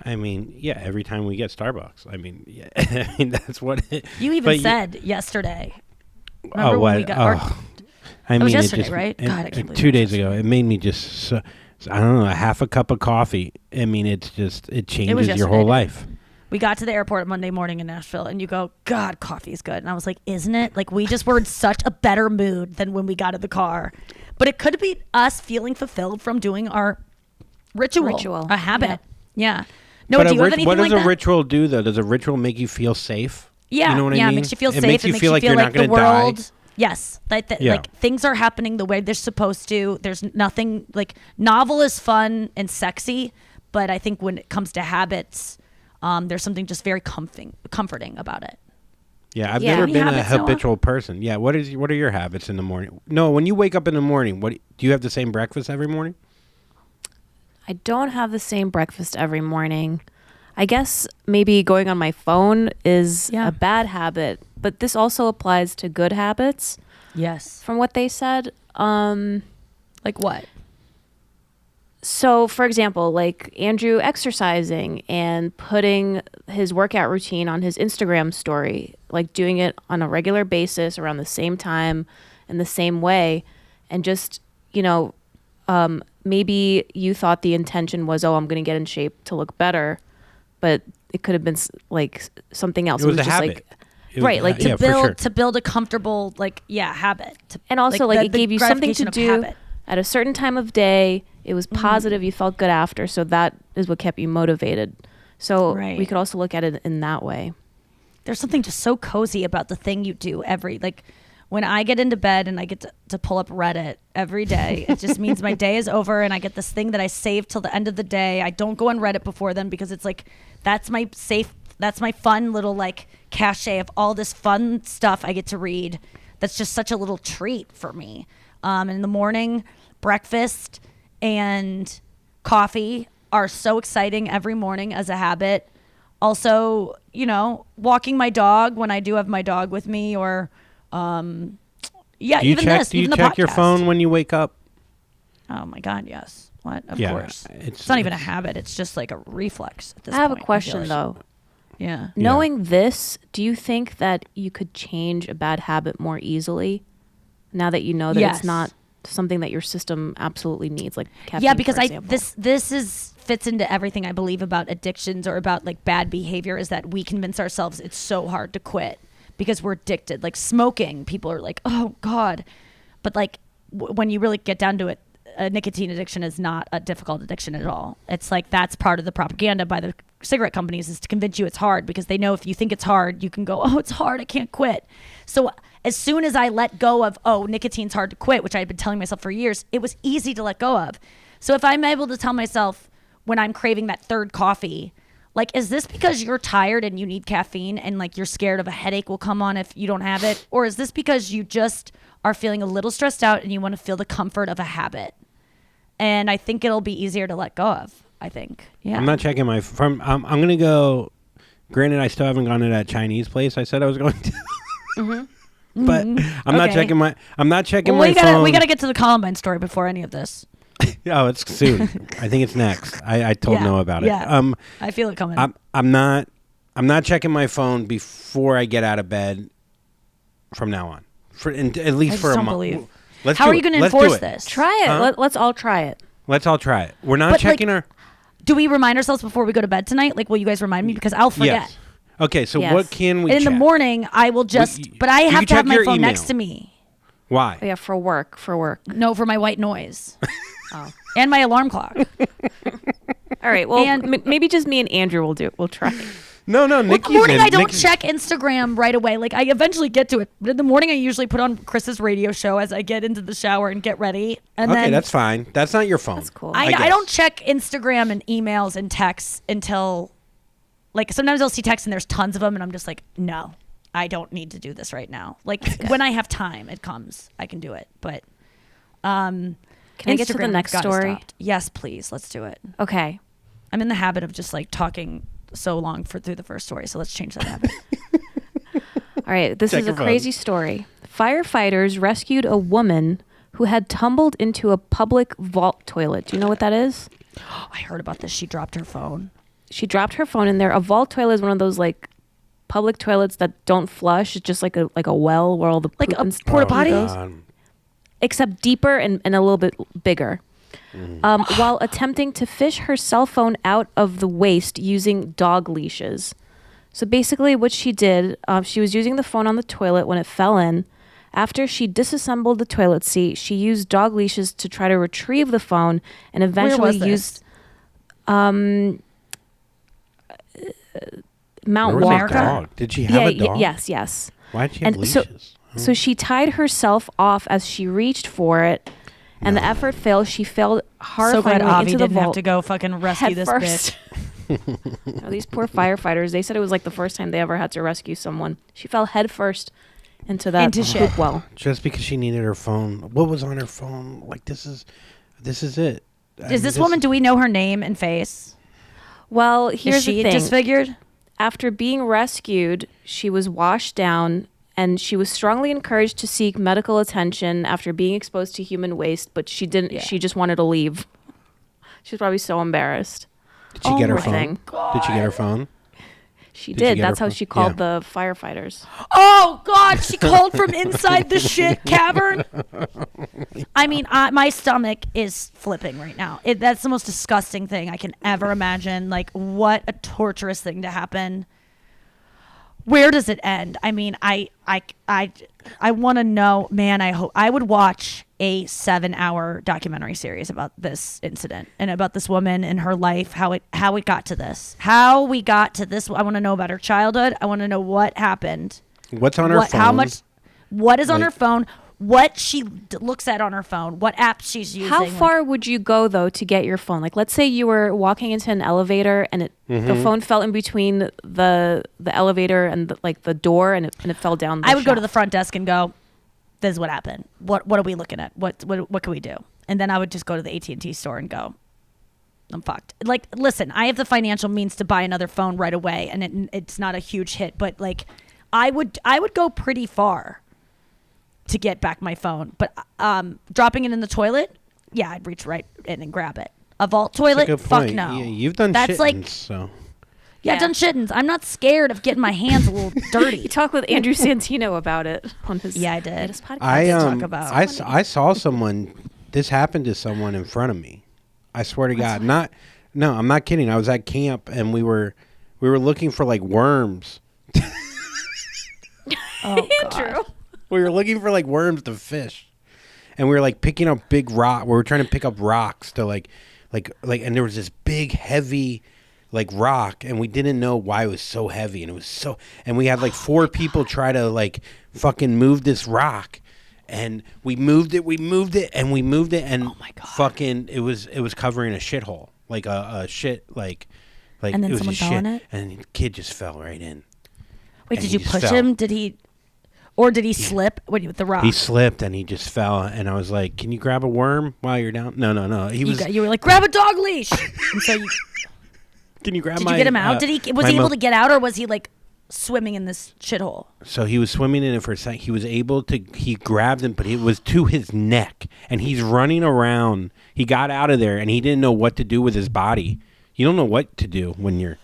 I mean, yeah, every time we get Starbucks. I mean, yeah, I mean, that's what it... You even but said yesterday. Oh, Remember when what? we got our- I mean, was it yesterday, just, right? it- God, I can't believe 2 it was days ago, it made me just, so, I don't know, a half a cup of coffee. I mean, it changes your whole yesterday. life. We got to the airport Monday morning in Nashville, and you go, God, coffee is good. And I was like, isn't it? Like, we just were in such a better mood than when we got in the car. But it could be us feeling fulfilled from doing our ritual. A habit. Yeah. No, But do you have anything what does like a that? ritual do, though? Does a ritual make you feel safe? Yeah, You know what yeah, I mean? it makes you feel safe. Makes It you makes feel like you're not the going to die. world. Yes, Yeah. like things are happening the way they're supposed to. There's nothing like novel is fun and sexy, but I think when it comes to habits, there's something just very comforting about it. Yeah, I've Yeah. never Any been a habits, Noah? habitual person. Yeah, what are your habits in the morning? No, when you wake up in the morning, what do you have the same breakfast every morning? I don't have the same breakfast every morning. I guess maybe going on my phone is Yeah. a bad habit, but this also applies to good habits Yes. from what they said. Like what? So, for example, like Andrew exercising and putting his workout routine on his Instagram story, like doing it on a regular basis around the same time in the same way. And just, maybe you thought the intention was, oh, I'm going to get in shape to look better. But it could have been like something else. It was a just habit. like, It was right, a like ha- to yeah, for sure. To build a comfortable habit. and also like it the gave you something to gratification of do habit. at a certain time of day. It was positive. You felt good after. So that is what kept you motivated. So Right. we could also look at it in that way. There's something just so cozy about the thing you do when I get into bed and I get to pull up Reddit every day, it just means my day is over and I get this thing that I save till the end of the day. I don't go on Reddit before then because it's like, that's my fun little like cache of all this fun stuff I get to read. That's just such a little treat for me. In the morning, breakfast and coffee are so exciting every morning as a habit. Also, walking my dog when I do have my dog with me, or Do you even check? this, Do you even the check your podcast. phone when you wake up? Oh my God, yes. What? Of Yeah, course. it's- It's not even a habit. It's just like a reflex at this I have a point, question feel like. though. Yeah. Knowing this, do you think that you could change a bad habit more easily now that you know that Yes. it's not something that your system absolutely needs, like caffeine, Yeah, because for example? this fits into everything I believe about addictions or about like bad behavior, is that we convince ourselves it's so hard to quit because we're addicted. Like smoking, people are like, oh God, but like when you really get down to it, a nicotine addiction is not a difficult addiction at all. It's like that's part of the propaganda by the cigarette companies, is to convince you it's hard, because they know if you think it's hard, you can go, oh, it's hard, I can't quit. So as soon as I let go of, oh, nicotine's hard to quit, which I had been telling myself for years, it was easy to let go of. So if I'm able to tell myself when I'm craving that third coffee, like, is this because you're tired and you need caffeine and like you're scared of a headache will come on if you don't have it? Or is this because you just are feeling a little stressed out and you want to feel the comfort of a habit? And I think it'll be easier to let go of, I think. Yeah. I'm not checking my from. I'm gonna go. Granted, I still haven't gone to that Chinese place I said I was going to. But I'm not Okay. checking my. I'm not checking Well, my phone. we gotta get to the Columbine story before any of this. Oh, it's soon. I think it's next. I told Yeah, Noah about it. yeah. I feel it coming. I'm not checking my phone before I get out of bed from now on. At least I for just a don't month. believe. Let's How do are you it. going to Let's do enforce it. this? Try it. Huh? Let's all try it. Let's all try it. We're not But, checking like, our. Do we remind ourselves before we go to bed tonight? Like, will you guys remind me? Because I'll forget. Yes. Okay, so Yes. what can we And in the check? morning, I will just. you But I can have to have check my your phone email. next to me. Why? Oh, yeah, for work. No, for my white noise. And my alarm clock. All right. Well, And- maybe just me and Andrew will do it. We'll try. No, In Nikki's the morning, in. I don't Nikki's- check Instagram right away. Like, I eventually get to it. But in the morning, I usually put on Chris's radio show as I get into the shower and get ready. And Okay, then that's fine. That's not your phone. That's cool. I guess. don't check Instagram and emails and texts until, like, sometimes I'll see texts and there's tons of them, and I'm just like, no, I don't need to do this right now. Like, when I have time, it comes. I can do it. But Can I get to the Instagram next got story? stopped. Yes, please. Let's do it. Okay. I'm in the habit of just like talking so long through the first story, so let's change that habit. All right. This Check is a your phone. crazy story. Firefighters rescued a woman who had tumbled into a public vault toilet. Do you know what that is? I heard about this. She dropped her phone. She dropped her phone in there. A vault toilet is one of those like public toilets that don't flush. It's just like a well where all the Like poop a and stuff porta potty? goes. Except deeper and a little bit bigger. While attempting to fish her cell phone out of the waste using dog leashes. So basically what she did, she was using the phone on the toilet when it fell in. After she disassembled the toilet seat, she used dog leashes to try to retrieve the phone and eventually was this? used Mount Where was Walker. the dog? Did she have a dog? Yes. Why did she have And so, leashes? so she tied herself off as she reached for it, and the effort failed. She fell So glad horrifyingly Avi into the didn't have vault to go fucking rescue head this first. bitch. These poor firefighters, they said it was like the first time they ever had to rescue someone. She fell headfirst into that shit. poop well. Just because she needed her phone. What was on her phone? Like, this is it. Is this woman, do we know her name and face? Well, Is here's she the thing. disfigured? After being rescued, she was washed down and she was strongly encouraged to seek medical attention after being exposed to human waste, but she didn't. Yeah. She just wanted to leave. She was probably so embarrassed. Did she get her poor phone? thing. Did she get her phone? She Did you did. get That's her how phone? she called Yeah. the firefighters. Oh, God, she called from inside the shit cavern. I mean, my stomach is flipping right now. That's the most disgusting thing I can ever imagine. Like, what a torturous thing to happen. Where does it end? I mean, I want to know, man. I hope I would watch a 7-hour documentary series about this incident and about this woman and her life, how it got to this, how we got to this. I want to know about her childhood. I want to know what happened. What's on her phone? How much? What is on Like- her phone? What she looks at on her phone? What apps she's using? How far would you go though to get your phone? Like, let's say you were walking into an elevator and the phone fell in between the elevator and the door, and it fell down. I would go to the front desk and go, "This is what happened. What are we looking at? What can we do?" And then I would just go to the AT&T store and go, "I'm fucked." Like, listen, I have the financial means to buy another phone right away, and it's not a huge hit, but like, I would go pretty far to get back my phone. But dropping it in the toilet, yeah, I'd reach right in and grab it. A vault That's a toilet, good fuck point. no. Yeah, you've done That's shit, like, so yeah, I've done shittins. I'm not scared of getting my hands a little dirty. You talked with Andrew Santino about it on his Yeah, I did. latest podcast. I talk about. I saw someone. This happened to someone in front of me. I swear to God, no, I'm not kidding. I was at camp and we were looking for like worms. Oh, God. We were looking for like worms to fish, and we were like picking up big rock. We were trying to pick up rocks to like, and there was this big heavy, like rock, and we didn't know why it was so heavy, and it was so, and we had like 4 people try to like fucking move this rock, and we moved it, and Oh my God. fucking it was covering a shithole, like a shit like And then it was someone a fell shit, in it? and the kid just fell right in. Wait, And did he you just push fell. him? Did he, or did he slip with the rock? He slipped and he just fell, and I was like, "Can you grab a worm while you're down?" No. You were like, grab a dog leash. And so Can you grab did my? you get him out? Was my he able to get out, or was he like swimming in this shithole? So he was swimming in it for a second. He was able to. He grabbed him, but it was to his neck, and he's running around. He got out of there, and he didn't know what to do with his body. You don't know what to do when you're.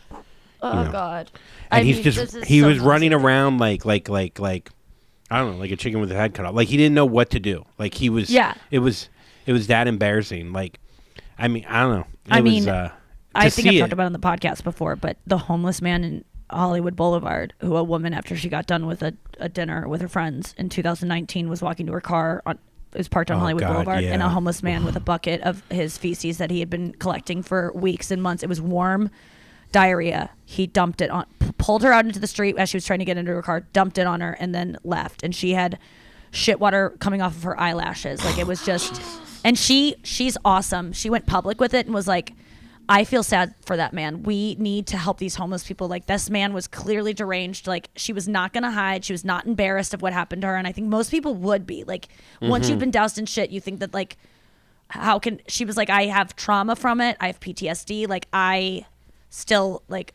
Oh, know. God. And I he's mean, just. this is He so was running nauseating. around like I don't know, like a chicken with his head cut off. Like he didn't know what to do. Like he was. Yeah. It was that embarrassing. Like, I mean, I don't know. I mean, to I think I've see talked it. about it on the podcast before, but the homeless man in Hollywood Boulevard, who a woman, after she got done with a dinner with her friends in 2019, was walking to her car it was parked on Oh, Hollywood God, Boulevard, and a yeah. homeless man with a bucket of his feces that he had been collecting for weeks and months. It was warm diarrhea. He dumped it on, pulled her out into the street as she was trying to get into her car, dumped it on her, and then left. And she had shit water coming off of her eyelashes. Like, it was just, and she's awesome. She went public with it and was like, I feel sad for that man. We need to help these homeless people. Like, this man was clearly deranged. Like, she was not going to hide. She was not embarrassed of what happened to her. And I think most people would be. Like, once you've been doused in shit, you think that, like, how can, she was like, I have trauma from it. I have PTSD. Like, I still, like,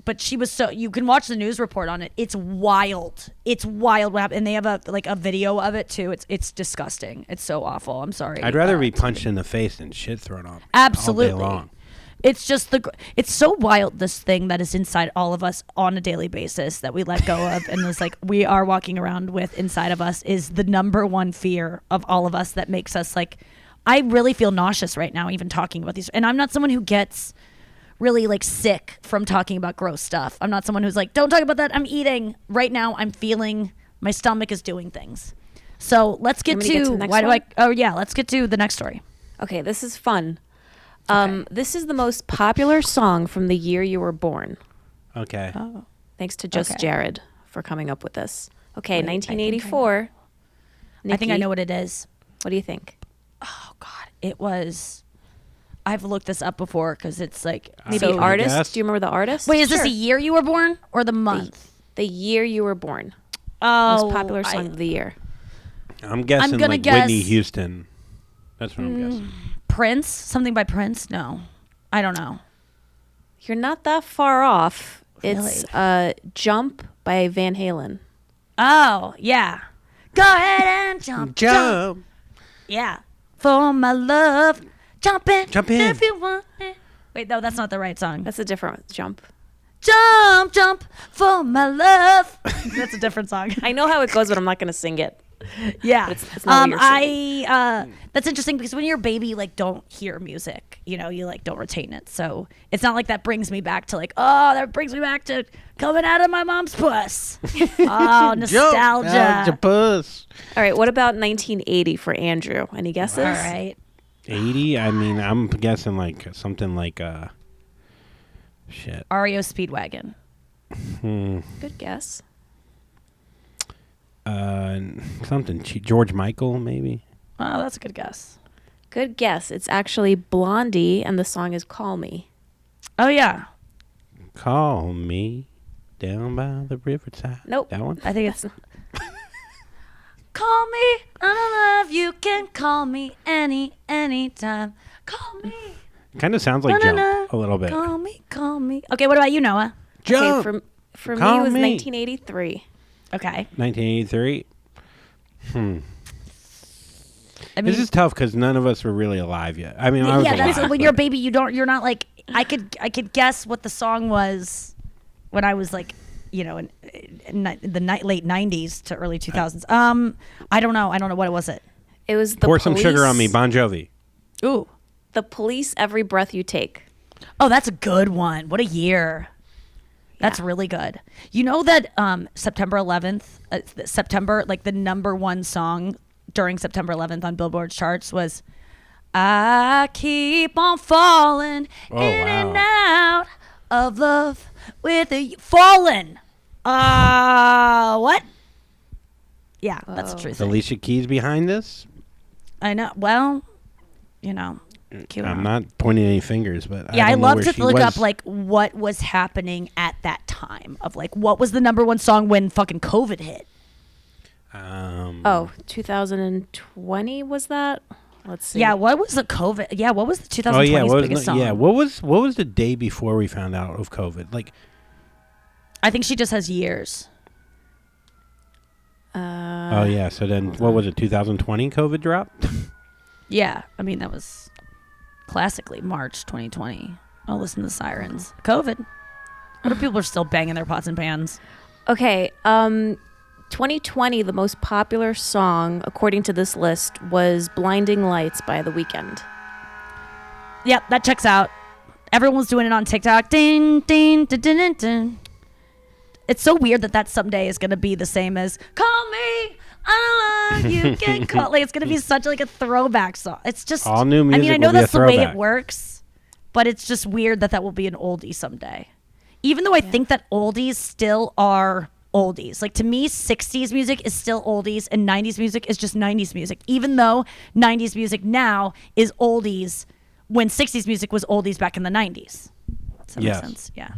but she was so, you can watch the news report on it. It's wild. It's wild what happened. And they have a video of it too. It's disgusting. It's so awful. I'm sorry. I'd rather be punched in the face than shit thrown off. Absolutely. All day long. It's just it's so wild, this thing that is inside all of us on a daily basis that we let go of, and it's like we are walking around with inside of us is the number one fear of all of us that makes us like, I really feel nauseous right now even talking about these. And I'm not someone who gets really like sick from talking about gross stuff. I'm not someone who's like, don't talk about that. I'm eating right now. I'm feeling my stomach is doing things. So let's get Want me to get to the next one? Let's get to the next story. Okay, this is fun. This is the most popular song from the year you were born. Okay. Oh. Thanks to Just Okay. Jared for coming up with this. Okay, Wait, I think I 1984. I think I Nikki, know what it is. What do you think? Oh God, it was I've looked this up before because it's like Maybe so- artist. guess. Do you remember the artist? Wait, is this the year you were born or the month? The year you were born. Oh, Most popular song of the year. I'm guessing gonna like guess- Whitney Houston. That's what I'm guessing. Prince? Something by Prince? No, I don't know. You're not that far off. Really? It's Jump by Van Halen. Oh, yeah. Go ahead and jump. Yeah. For my love, jump in. Jump in. If you want it. Wait, no, that's not the right song. That's a different one. Jump. Jump, jump for my love. That's a different song. I know how it goes, but I'm not going to sing it. Yeah. It's not what you're That's interesting because when you're a baby, like, don't hear music, you know, you like don't retain it. So it's not like that brings me back to like, oh, that brings me back to coming out of my mom's puss. Oh, nostalgia. Out your puss. All right. What about 1980 for Andrew? Any guesses? All right. 80. I mean, I'm guessing like something like shit. REO Speedwagon. Good guess. Something George Michael maybe. Oh, that's a good guess. Good guess. It's actually Blondie, and the song is Call Me. Oh, yeah. Call me down by the riverside. Nope. That one. I think it's Call me, I don't love you can call me anytime. Call me. Kind of sounds like Jump a little bit. Call me. Okay, what about you, Noah? Jump. okay. For me, Call it was me. 1983. Okay. 1983. I mean, This is tough because none of us were really alive yet. I mean, I was yeah, that's alive, when but- you're a baby. You're not like I could guess what the song was when I was like, you know, in the late 90s to early 2000s. I don't know what was it. It was the Pour Police. some sugar on me, Bon Jovi. Ooh. The Police. Every Breath You Take. Oh, that's a good one. What a year. That's really good. You know that September 11th, September, like the number one song during September 11th on Billboard's charts was I Keep on Falling Oh, in and wow. out of love with a fallen. What? Yeah, that's the truth. Alicia Keys behind this. I know. Well, you know. cute I'm enough. not pointing any fingers, but Yeah, I don't know love where to she look was. up like what was happening at that time of like what was the number one song when fucking COVID hit. Oh, 2020 was that? Let's see. Yeah, what was the COVID? Yeah, what was the 2020's Oh yeah, what was biggest song? yeah? What was the day before we found out of COVID? Like, I think she just has years. oh yeah. So then, what was it? 2020 COVID dropped. Yeah, I mean that was classically March 2020. Oh, listen to the sirens. COVID. What if people are still banging their pots and pans? Okay. 2020, the most popular song, according to this list, was Blinding Lights by The Weeknd. Yep, that checks out. Everyone's doing it on TikTok. Ding, ding, ding, ding, ding, ding. It's so weird that someday is going to be the same as Call Me, I don't love you, can call. Like, it's going to be such like a throwback song. It's just All new music I mean, I know will be a that's the way throwback. it works, but it's just weird that will be an oldie someday. Even though I think that oldies still are oldies. Like to me, 60s music is still oldies and 90s music is just 90s music. Even though 90s music now is oldies when 60s music was oldies back in the 90s. Does that Yes. make sense? Yeah.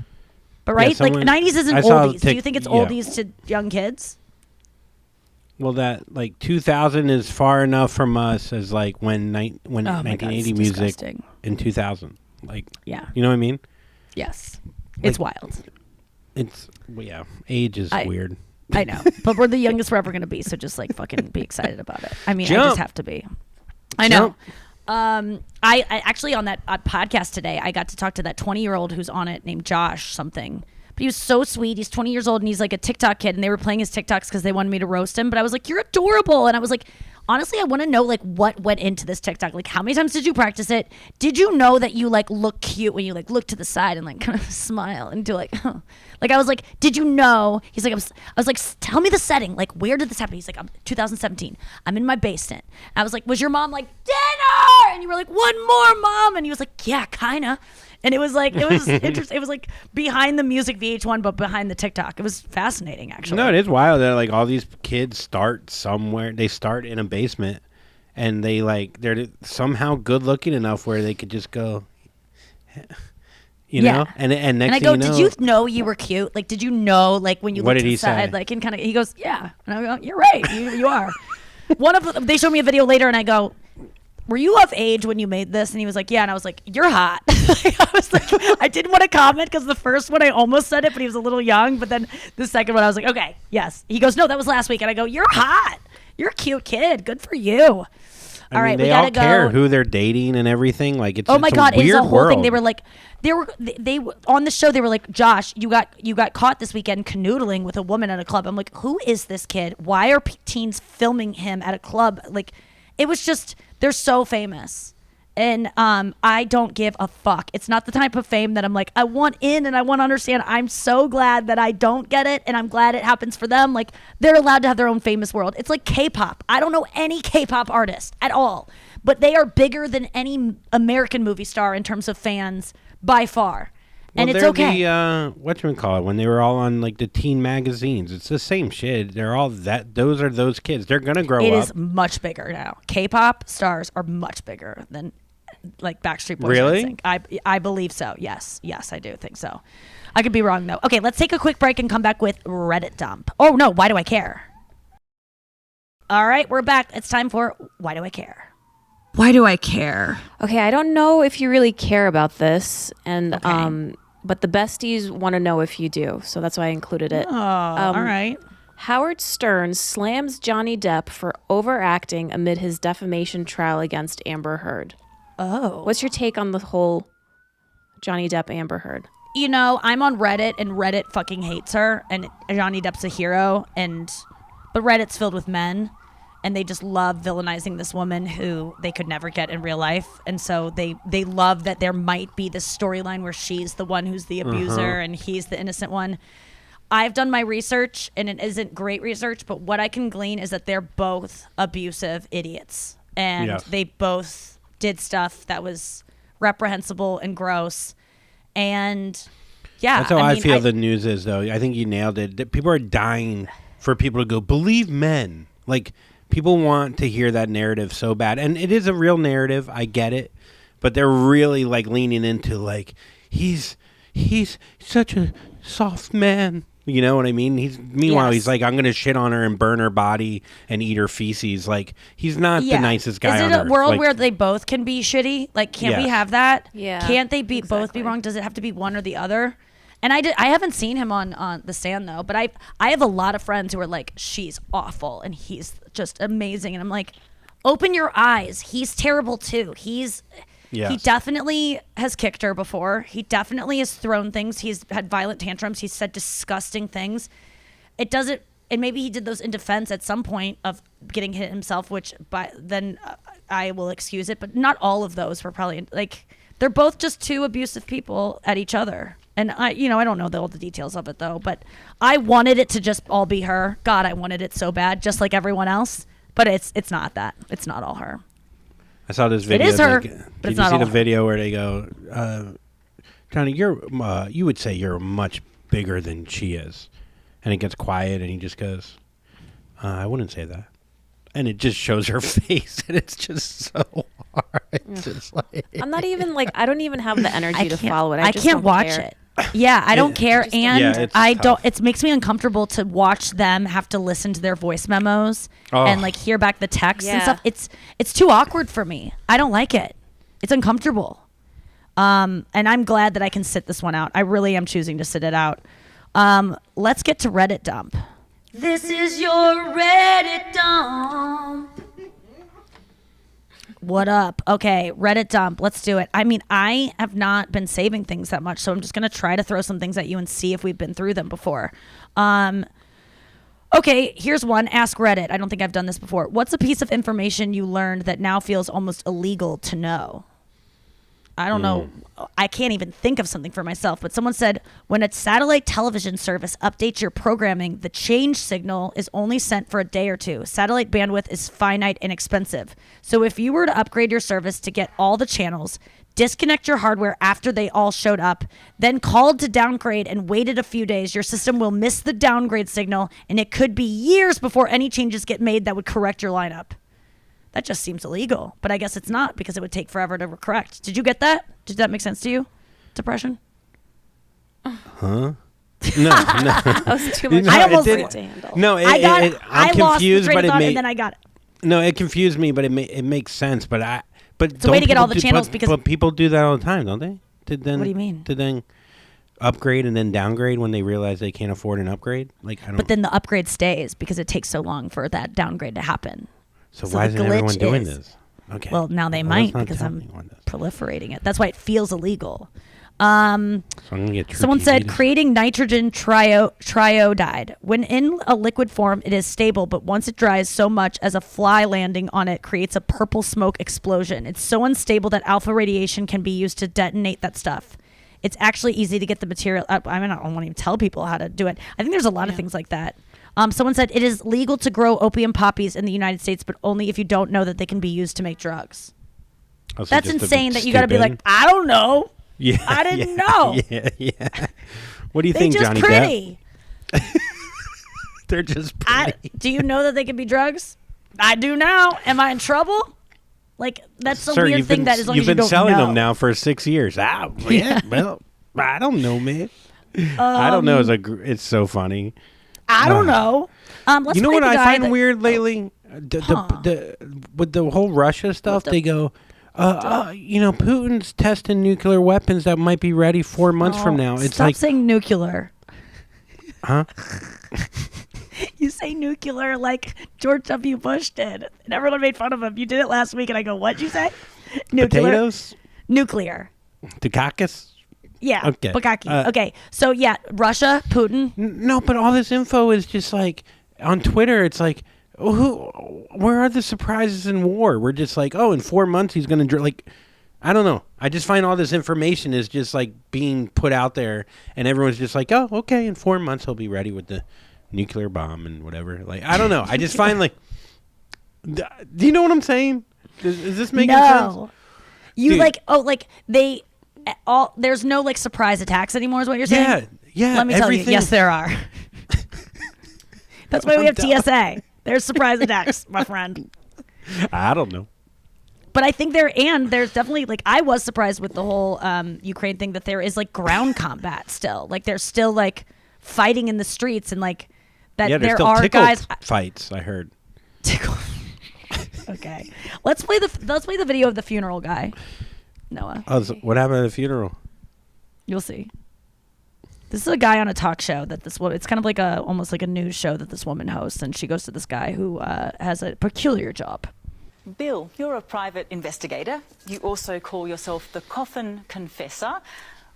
But right? someone- like 90s isn't I saw oldies. Do you think it's yeah. oldies to young kids? Well, that like 2000 is far enough from us as like when when Oh my God, 1980 it's music disgusting. in 2000. Like, Yeah. you know what I mean? Yes. It's Like- wild. It's well, yeah. Age is weird. I know. But we're the youngest we're ever going to be, so just like fucking be excited about it. I mean, I Jump. just have to be. I know. Jump. I actually on that podcast today, I got to talk to that 20-year-old who's on it named Josh something. But he was so sweet. He's 20 years old and he's like a TikTok kid, and they were playing his TikToks because they wanted me to roast him. But I was like, you're adorable. And I was like, honestly, I want to know like what went into this TikTok. Like, how many times did you practice it? Did you know that you like look cute when you like look to the side and like kind of smile and do like, huh. Like I was like, did you know? He's like, I was like, tell me the setting. Like, where did this happen? He's like, 2017. I'm in my basement. I was like, was your mom like dinner? And you were like, one more, mom. And he was like, yeah, kinda. And it was like, it was interesting. It was like behind the music VH1, but behind the TikTok. It was fascinating, actually. No, it is wild that like all these kids start somewhere. They start in a basement, and they're somehow good looking enough where they could just go, you know, and next and I thing go, you know, did you know you were cute? Like, did you know, like, when you What looked did he inside, say? like, and kind of, he goes, yeah. And I go, you're right. You are. They showed me a video later, and I go, were you of age when you made this? And he was like, yeah. And I was like, you're hot. I was like, I didn't want to comment because the first one I almost said it, but he was a little young. But then the second one I was like, okay, yes. He goes, no, that was last week. And I go, you're hot. You're a cute kid. Good for you. I mean, they all care who they're dating and everything. Like, it's oh my it's god, a weird it's a whole world. thing. They were like, they on the show. They were like, Josh, you got caught this weekend canoodling with a woman at a club. I'm like, who is this kid? Why are teens filming him at a club? Like, it was just, they're so famous. And I don't give a fuck. It's not the type of fame that I'm like, I want in and I want to understand. I'm so glad that I don't get it, and I'm glad it happens for them. Like, they're allowed to have their own famous world. It's like K-pop. I don't know any K-pop artist at all, but they are bigger than any American movie star in terms of fans by far. And Well, it's they're okay. Whatchamacallit, when they were all on like the teen magazines, it's the same shit. They're all those are those kids. They're gonna grow It up. is much bigger now. K-pop stars are much bigger than like Backstreet Boys. Really? and NSYNC. I believe so. Yes, I do think so. I could be wrong though. Okay, let's take a quick break and come back with Reddit dump. Oh no, why do I care? All right, we're back. It's time for Why Do I Care? Why do I care? Okay, I don't know if you really care about this, and Okay. but the besties want to know if you do, so that's why I included it. Oh, all right. Howard Stern slams Johnny Depp for overacting amid his defamation trial against Amber Heard. Oh. What's your take on the whole Johnny Depp Amber Heard? You know, I'm on Reddit, and Reddit fucking hates her, and Johnny Depp's a hero, but Reddit's filled with men, and they just love villainizing this woman who they could never get in real life. And so they love that there might be this storyline where she's the one who's the abuser and he's the innocent one. I've done my research, and it isn't great research, but what I can glean is that they're both abusive idiots. And Yes. they both did stuff that was reprehensible and gross. And yeah. That's how I mean, feel the news is, though. I think you nailed it. That people are dying for people to go, believe men. Like, people want to hear that narrative so bad. And it is a real narrative. I get it. But they're really, like, leaning into, like, he's such a soft man. You know what I mean? Meanwhile, Yes. he's like, I'm going to shit on her and burn her body and eat her feces. Like, he's not the nicest guy on Is it earth. a world Like, where they both can be shitty? Like, can't we Yes. have that? Yeah, Can't they both be exactly. wrong? Does it have to be one or the other? And I haven't seen him on the stand though, but I have a lot of friends who are like, she's awful and he's just amazing, and I'm like, open your eyes. He's terrible too. He Yes. definitely has kicked her before. He definitely has thrown things. He's had violent tantrums. He's said disgusting things. It doesn't, and maybe he did those in defense at some point of getting hit himself, which then I will excuse it. But not all of those were probably like, they're both just two abusive people at each other. And I don't know all the details of it though, but I wanted it to just all be her. God, I wanted it so bad, just like everyone else. But it's not that. It's not all her. I saw this video. is her, Did but it's you not see all the her. video where they go, Johnny, you would say you're much bigger than she is, and it gets quiet, and he just goes, I wouldn't say that, and it just shows her face, and it's just so hard. It's just like, I'm not even like, I don't even have the energy to follow it. I just can't don't watch care. it. Yeah, I don't care, just don't- and Yeah, it's I tough. don't. It makes me uncomfortable to watch them have to listen to their voice memos Oh. and like hear back the text and Yeah. stuff. It's too awkward for me. I don't like it. It's uncomfortable. And I'm glad that I can sit this one out. I really am choosing to sit it out. Let's get to Reddit dump. This is your Reddit dump. What up? Okay, Reddit dump. Let's do it. I mean, I have not been saving things that much, so I'm just going to try to throw some things at you and see if we've been through them before. Okay, here's one. Ask Reddit. I don't think I've done this before. What's a piece of information you learned that now feels almost illegal to know? I don't know. I can't even think of something for myself, but someone said when a satellite television service updates your programming, the change signal is only sent for a day or two. Satellite bandwidth is finite and expensive. So if you were to upgrade your service to get all the channels, disconnect your hardware after they all showed up, then called to downgrade and waited a few days, your system will miss the downgrade signal, and it could be years before any changes get made that would correct your lineup. That just seems illegal. But I guess it's not because it would take forever to correct. Did you get that? Did that make sense to you? Depression? Huh? No. That was too much I almost for didn't- it to handle. No, I I'm lost confused, the train but of it thought, made and then I got it. no. It confused me, but it makes sense. But It's a way to get all the channels because- but people do that all the time, don't they? What do you mean? To then upgrade and then downgrade when they realize they can't afford an upgrade. Like I don't. But then the upgrade stays because it takes so long for that downgrade to happen. so so why the isn't everyone glitch doing is- this? Okay. Well, now they Well, might let's not because tell I'm me what it is. proliferating it. That's why it feels illegal. So I'm gonna get Someone True said TV to- creating nitrogen triodide. When in a liquid form, it is stable, but once it dries so much as a fly landing on it creates a purple smoke explosion. It's so unstable that alpha radiation can be used to detonate that stuff. It's actually easy to get the material. I mean, I don't want to even tell people how to do it. I think there's a lot of things like that. Someone said it is legal to grow opium poppies in the United States, but only if you don't know that they can be used to make drugs. Oh, so That's just a bit insane that you got to be stupid. like, I don't know. Yeah, I didn't yeah, know. Yeah. What do you They think, just Johnny pretty. Depp? They're just pretty. Do you know that they can be drugs? I do now. Am I in trouble? Like that's a Sir, weird you've thing been, that as long you've as you been don't selling know. them now for 6 years. Yeah. Well, I don't know, man. I don't know. It's so funny. I don't know. Let's You know play what the I guy find that- weird lately? With the whole Russia stuff, they go, Putin's testing nuclear weapons that might be ready 4 months from now. It's Stop like, saying nuclear. huh? You say nuclear like George W. Bush did, and everyone made fun of him. You did it last week, and I go, "What'd you say?" Nuclear. Potatoes? Nuclear. Dukakis? Yeah. Okay. Bukaki. Okay. So yeah, Russia, Putin. No, but all this info is just like on Twitter. It's like, where are the surprises in war? We're just like, in 4 months he's gonna like, I don't know. I just find all this information is just like being put out there, and everyone's just like, oh, okay, in 4 months he'll be ready with the nuclear bomb and whatever. Like, I don't know. I just find like, do you know what I'm saying? Is this making sense? No. You Dude. there's no like surprise attacks anymore is what you're saying? Yeah. Let me tell you, everything- yes there are. That's why we have I'm done. TSA. There's surprise attacks, my friend. I don't know. But I think there's definitely like I was surprised with the whole Ukraine thing that there is like ground combat still. Like they're still like fighting in the streets and like that Yeah, there's there still are tickle guys fights, I heard. Tickle. Okay. Let's play the video of the funeral guy. Noah. Oh, so what happened at the funeral? You'll see. This is a guy on a talk show that it's kind of like almost like a news show that this woman hosts, and she goes to this guy who has a peculiar job. Bill, you're a private investigator. You also call yourself the coffin confessor.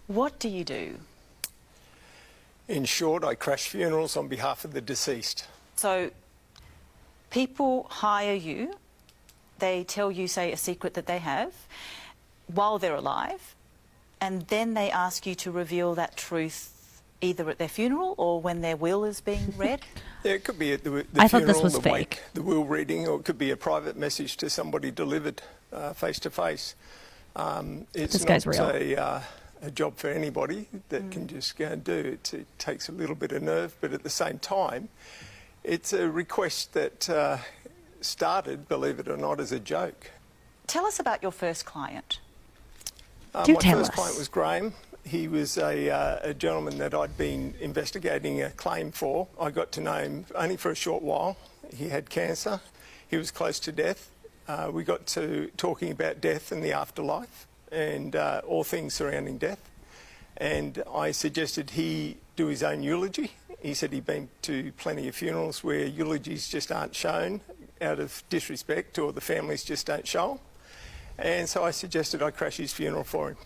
What do you do? In short, I crash funerals on behalf of the deceased. So, people hire you, they tell you, say, a secret that they have while they're alive, and then they ask you to reveal that truth either at their funeral or when their will is being read? Yeah, it could be at the I funeral, thought this was the wake, fake. the will reading, or it could be a private message to somebody delivered face to face. It's This guy's not real. a job for anybody that can just go and do it. It takes a little bit of nerve, but at the same time, it's a request that started, believe it or not, as a joke. Tell us about your first client. Do My tell first us. client was Graham. He was a gentleman that I'd been investigating a claim for. I got to know him only for a short while. He had cancer. He was close to death. We got to talking about death and the afterlife and all things surrounding death. And I suggested he do his own eulogy. He said he'd been to plenty of funerals where eulogies just aren't shown out of disrespect, or the families just don't show 'em. And so I suggested I crash his funeral for him.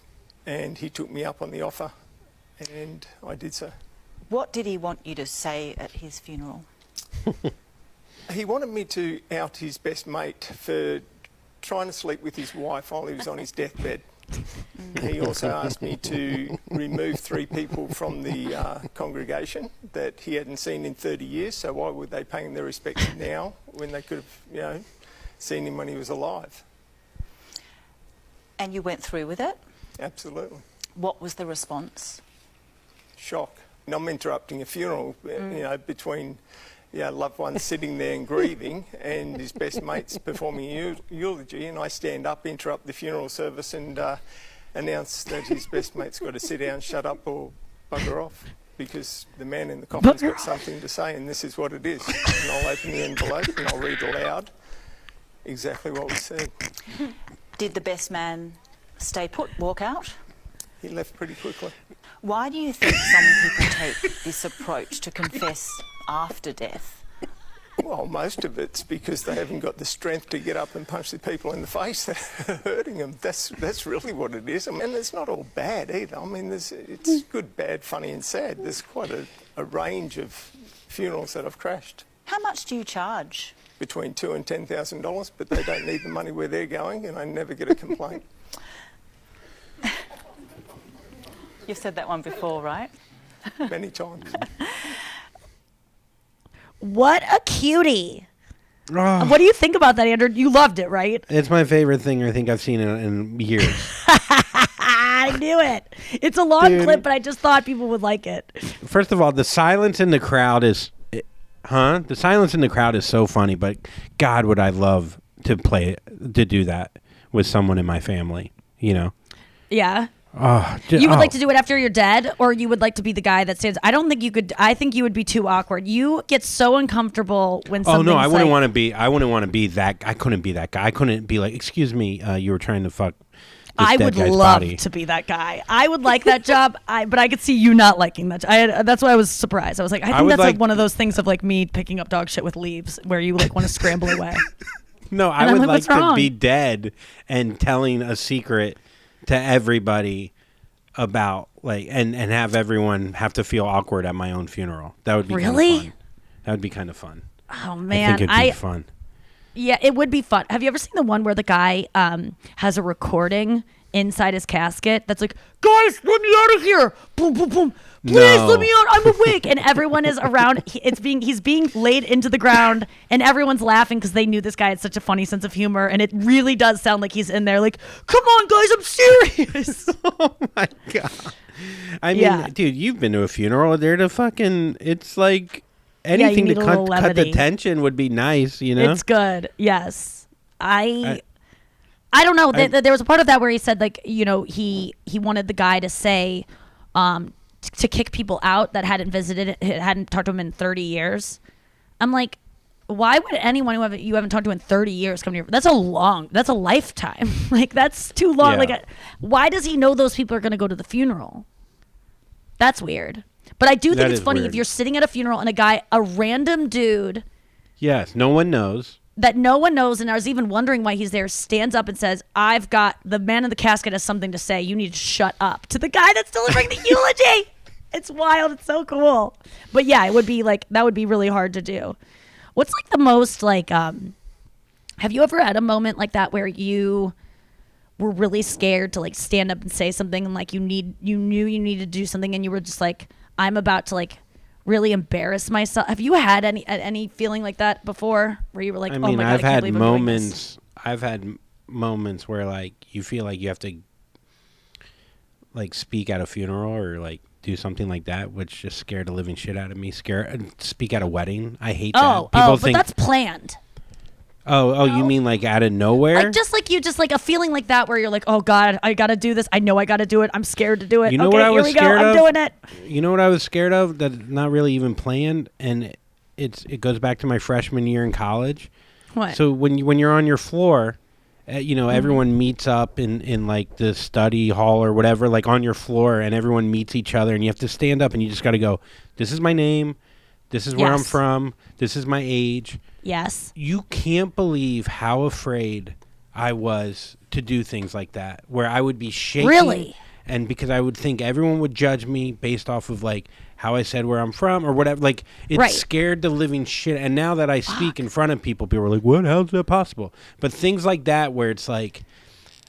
And he took me up on the offer, and I did so. What did he want you to say at his funeral? He wanted me to out his best mate for trying to sleep with his wife while he was on his deathbed. He also asked me to remove 3 people from the congregation that he hadn't seen in 30 years, so why would they pay him their respects now when they could have, seen him when he was alive? And you went through with it? Absolutely. What was the response? Shock. And I'm interrupting a funeral, between loved ones sitting there and grieving, and his best mate's performing a eulogy, and I stand up, interrupt the funeral service, and announce that his best mate's got to sit down, shut up, or bugger off, because the man in the coffin's got something to say, and this is what it is. And I'll open the envelope and I'll read aloud exactly what was said. Did the best man stay put, walk out? He left pretty quickly. Why do you think some people take this approach to confess after death? Well, most of it's because they haven't got the strength to get up and punch the people in the face that are hurting them. That's really what it is. I mean, it's not all bad either. I mean, it's good, bad, funny and sad. There's quite a range of funerals that I've crashed. How much do you charge? Between $2,000 and $10,000, but they don't need the money where they're going, and I never get a complaint. You've said that one before, right? Many times. What a cutie. Oh, What do you think about that, Andrew? You loved it, right? it's my favorite thing I think I've seen in years. I knew it. It's a long Dude. clip, but I just thought people would like it. First of all, the silence in the crowd is, the silence in the crowd is so funny. But God, would I love to do that with someone in my family? You know. Yeah. Oh, You would like to do it after you're dead, or you would like to be the guy that stands? I don't think you could. I think you would be too awkward. You get so uncomfortable when Oh something's no, I wouldn't like, want to be. I wouldn't want to be that. I couldn't be that guy. I couldn't be like, excuse me, you were trying to fuck. This I dead would guy's love body. to be that guy. I would like that job. But I could see you not liking that. That's why I was surprised. I was like, I think would that's like like- one of those things of like me picking up dog shit with leaves, where you like want to scramble away. No, And I I'm would like, like what's to wrong? be dead and telling a secret to everybody about and have everyone have to feel awkward at my own funeral. That would be Really? Kind of fun. That would be kind of fun. Oh I man, think it'd be fun. Yeah, it would be fun. Have you ever seen the one where the guy has a recording inside his casket that's like, guys, let me out of here. Boom, boom, boom. Please No. let me out. I'm awake. And everyone is around. He's being laid into the ground, and everyone's laughing because they knew this guy had such a funny sense of humor. And it really does sound like he's in there like, come on, guys, I'm serious. Oh my God. I mean, Yeah. dude, you've been to a funeral. They're to fucking, it's like anything need to a little cut the levity. tension would be nice, you know? It's good. Yes. I don't know. There was a part of that where he said, like, you know, he wanted the guy to say, to kick people out that hadn't talked to him in 30 years. I'm like, why would anyone you haven't talked to in 30 years come to your? That's a lifetime. Like, that's too long. Yeah. Like, why does he know those people are going to go to the funeral? That's weird. But I do think That it's is funny weird. if you're sitting at a funeral and a random dude Yes, no one knows. that no one knows and I was even wondering why he's there, stands up and says, the man in the casket has something to say. You need to shut up, to the guy that's delivering the eulogy. It's wild. It's so cool. But yeah, it would be like, that would be really hard to do. What's like the most like, have you ever had a moment like that where you were really scared to like stand up and say something and like you knew you needed to do something and you were just like, I'm about to like really embarrass myself? Have you had any feeling like that before where you were like, I oh mean, my God, I've I can't had believe I'm doing this? moments. I've had moments where like you feel like you have to like speak at a funeral or like do something like that, which just scared the living shit out of me. Speak at a wedding. I hate that. But that's planned. You mean like out of nowhere? Like just like a feeling like that where you're like, oh God, I gotta do this. I know I gotta do it. I'm scared to do it. You know okay, what I here was we go. scared I'm of? doing it. You know what I was scared of? That's not really even planned, and it goes back to my freshman year in college. What? So when you're on your floor, everyone meets up in like the study hall or whatever, like on your floor, and everyone meets each other, and you have to stand up, and you just got to go, this is my name, this is where I'm Yes. from, this is my age. Yes. You can't believe how afraid I was to do things like that, where I would be shaking. Really? And because I would think everyone would judge me based off of like how I said where I'm from or whatever. Like it Right. scared the living shit. And now that I speak in front of people are like, what? How's that possible? But things like that where it's like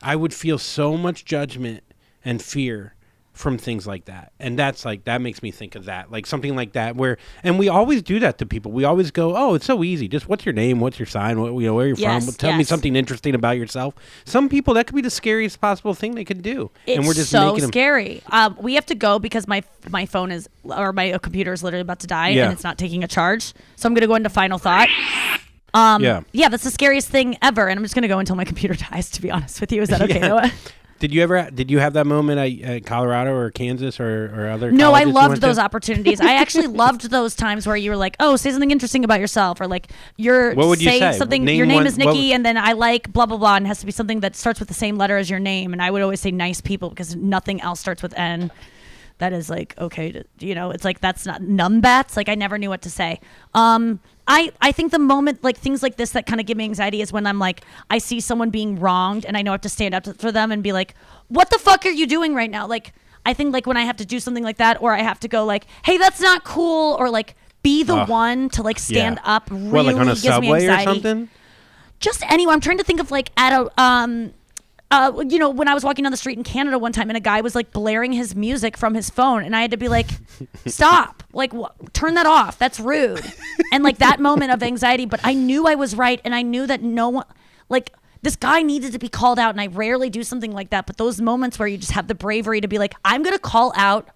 I would feel so much judgment and fear from things like that. And that's like, that makes me think of that, like something like that where, and we always do that to people. We always go, oh, it's so easy. Just what's your name? What's your sign? What, where you're from? Tell me something interesting about yourself. Some people, that could be the scariest possible thing they could do. And we're just so making scary. We have to go because my phone is, or my computer is literally about to die and it's not taking a charge. So I'm going to go into final thought. Yeah, that's the scariest thing ever. And I'm just going to go until my computer dies, to be honest with you. Is that okay, Noah? Did you have that moment at Colorado or Kansas or other? No, I colleges you loved went those to? opportunities. I actually loved those times where you were like, "Oh, say something interesting about yourself," or like What would you say? something. Name your name one- is Nikki, and then I like blah blah blah, and it has to be something that starts with the same letter as your name. And I would always say nice people because nothing else starts with N. That is like okay, it's like that's not numbats. Like I never knew what to say. I think the moment like things like this that kind of give me anxiety is when I'm like I see someone being wronged and I know I have to stand up for them and be like, what the fuck are you doing right now? Like I think like when I have to do something like that, or I have to go like, hey, that's not cool, or like be the one to like stand up. Really What, like on a gives me subway or anxiety. something? Just anywhere. I'm trying to think of like at a when I was walking down the street in Canada one time and a guy was like blaring his music from his phone and I had to be like, stop, like turn that off. That's rude. And like that moment of anxiety, but I knew I was right. And I knew that no one, like this guy needed to be called out. And I rarely do something like that. But those moments where you just have the bravery to be like, I'm going to call out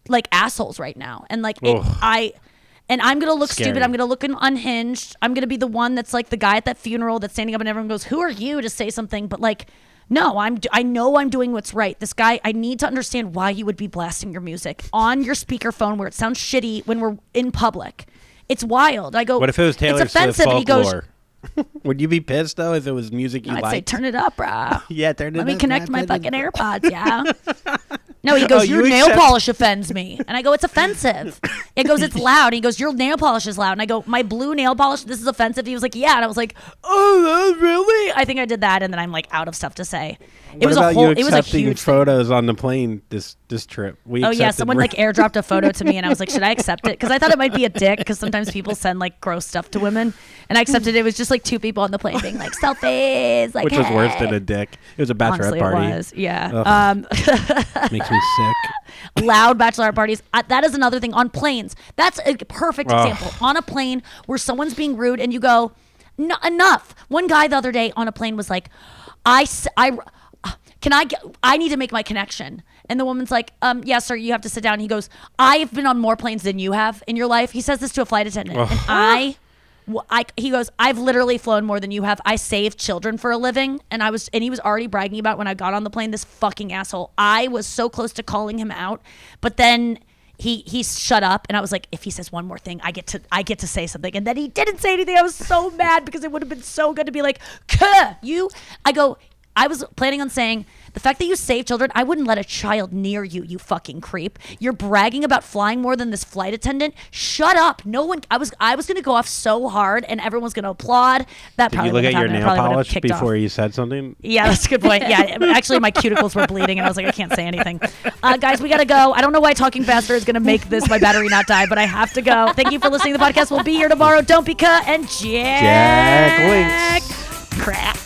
like assholes right now. And like, and I'm going to look Scary. stupid. I'm going to look unhinged. I'm going to be the one that's like the guy at that funeral that's standing up and everyone goes, who are you to say something? But like, no, I know I'm doing what's right. This guy, I need to understand why you would be blasting your music on your speakerphone where it sounds shitty when we're in public. It's wild. I go, What if it was Taylor it's Swift offensive. And he goes, folklore? Would you be pissed though if it was music you I'd liked? say turn it up, brah. Yeah, turn it up. Let me connect my man. fucking AirPods, yeah. No, he goes, you your nail accept- polish offends me. And I go, it's offensive. It goes, it's loud. He goes, your nail polish is loud. And I go, my blue nail polish, this is offensive. He was like, yeah. And I was like, oh, really? I think I did that. And then I'm like out of stuff to say. It was What about a whole, you it was a accepting huge thing. photos on the plane this trip? We Oh yeah, accepted someone like airdropped a photo to me, and I was like, "Should I accept it?" Because I thought it might be a dick. Because sometimes people send like gross stuff to women, and I accepted it. It was just like two people on the plane being like selfies, like which was worse hey. than a dick. It was a bachelorette Honestly, party. it was. Yeah. Makes me sick. Loud bachelorette parties. That is another thing on planes. That's a perfect example. On a plane where someone's being rude, and you go, enough. One guy the other day on a plane was like, I need to make my connection. And the woman's like, yes, sir, you have to sit down. He goes, I've been on more planes than you have in your life. He says this to a flight attendant. And he goes, I've literally flown more than you have. I saved children for a living. And he was already bragging about when I got on the plane, this fucking asshole. I was so close to calling him out. But then he shut up. And I was like, if he says one more thing, I get to say something. And then he didn't say anything. I was so mad because it would have been so good to be like, I was planning on saying, the fact that you save children, I wouldn't let a child near you, you fucking creep. You're bragging about flying more than this flight attendant. Shut up. No one, I was going to go off so hard and everyone's going to applaud. That Did probably you look at your wouldn't have nail happened. I probably would've polish kicked before off. you said something? Yeah, that's a good point. Yeah, actually my cuticles were bleeding and I was like, I can't say anything. Guys, we got to go. I don't know why talking faster is going to make my battery not die, but I have to go. Thank you for listening to the podcast. We'll be here tomorrow. Don't be cut and Jack Winks. Crack.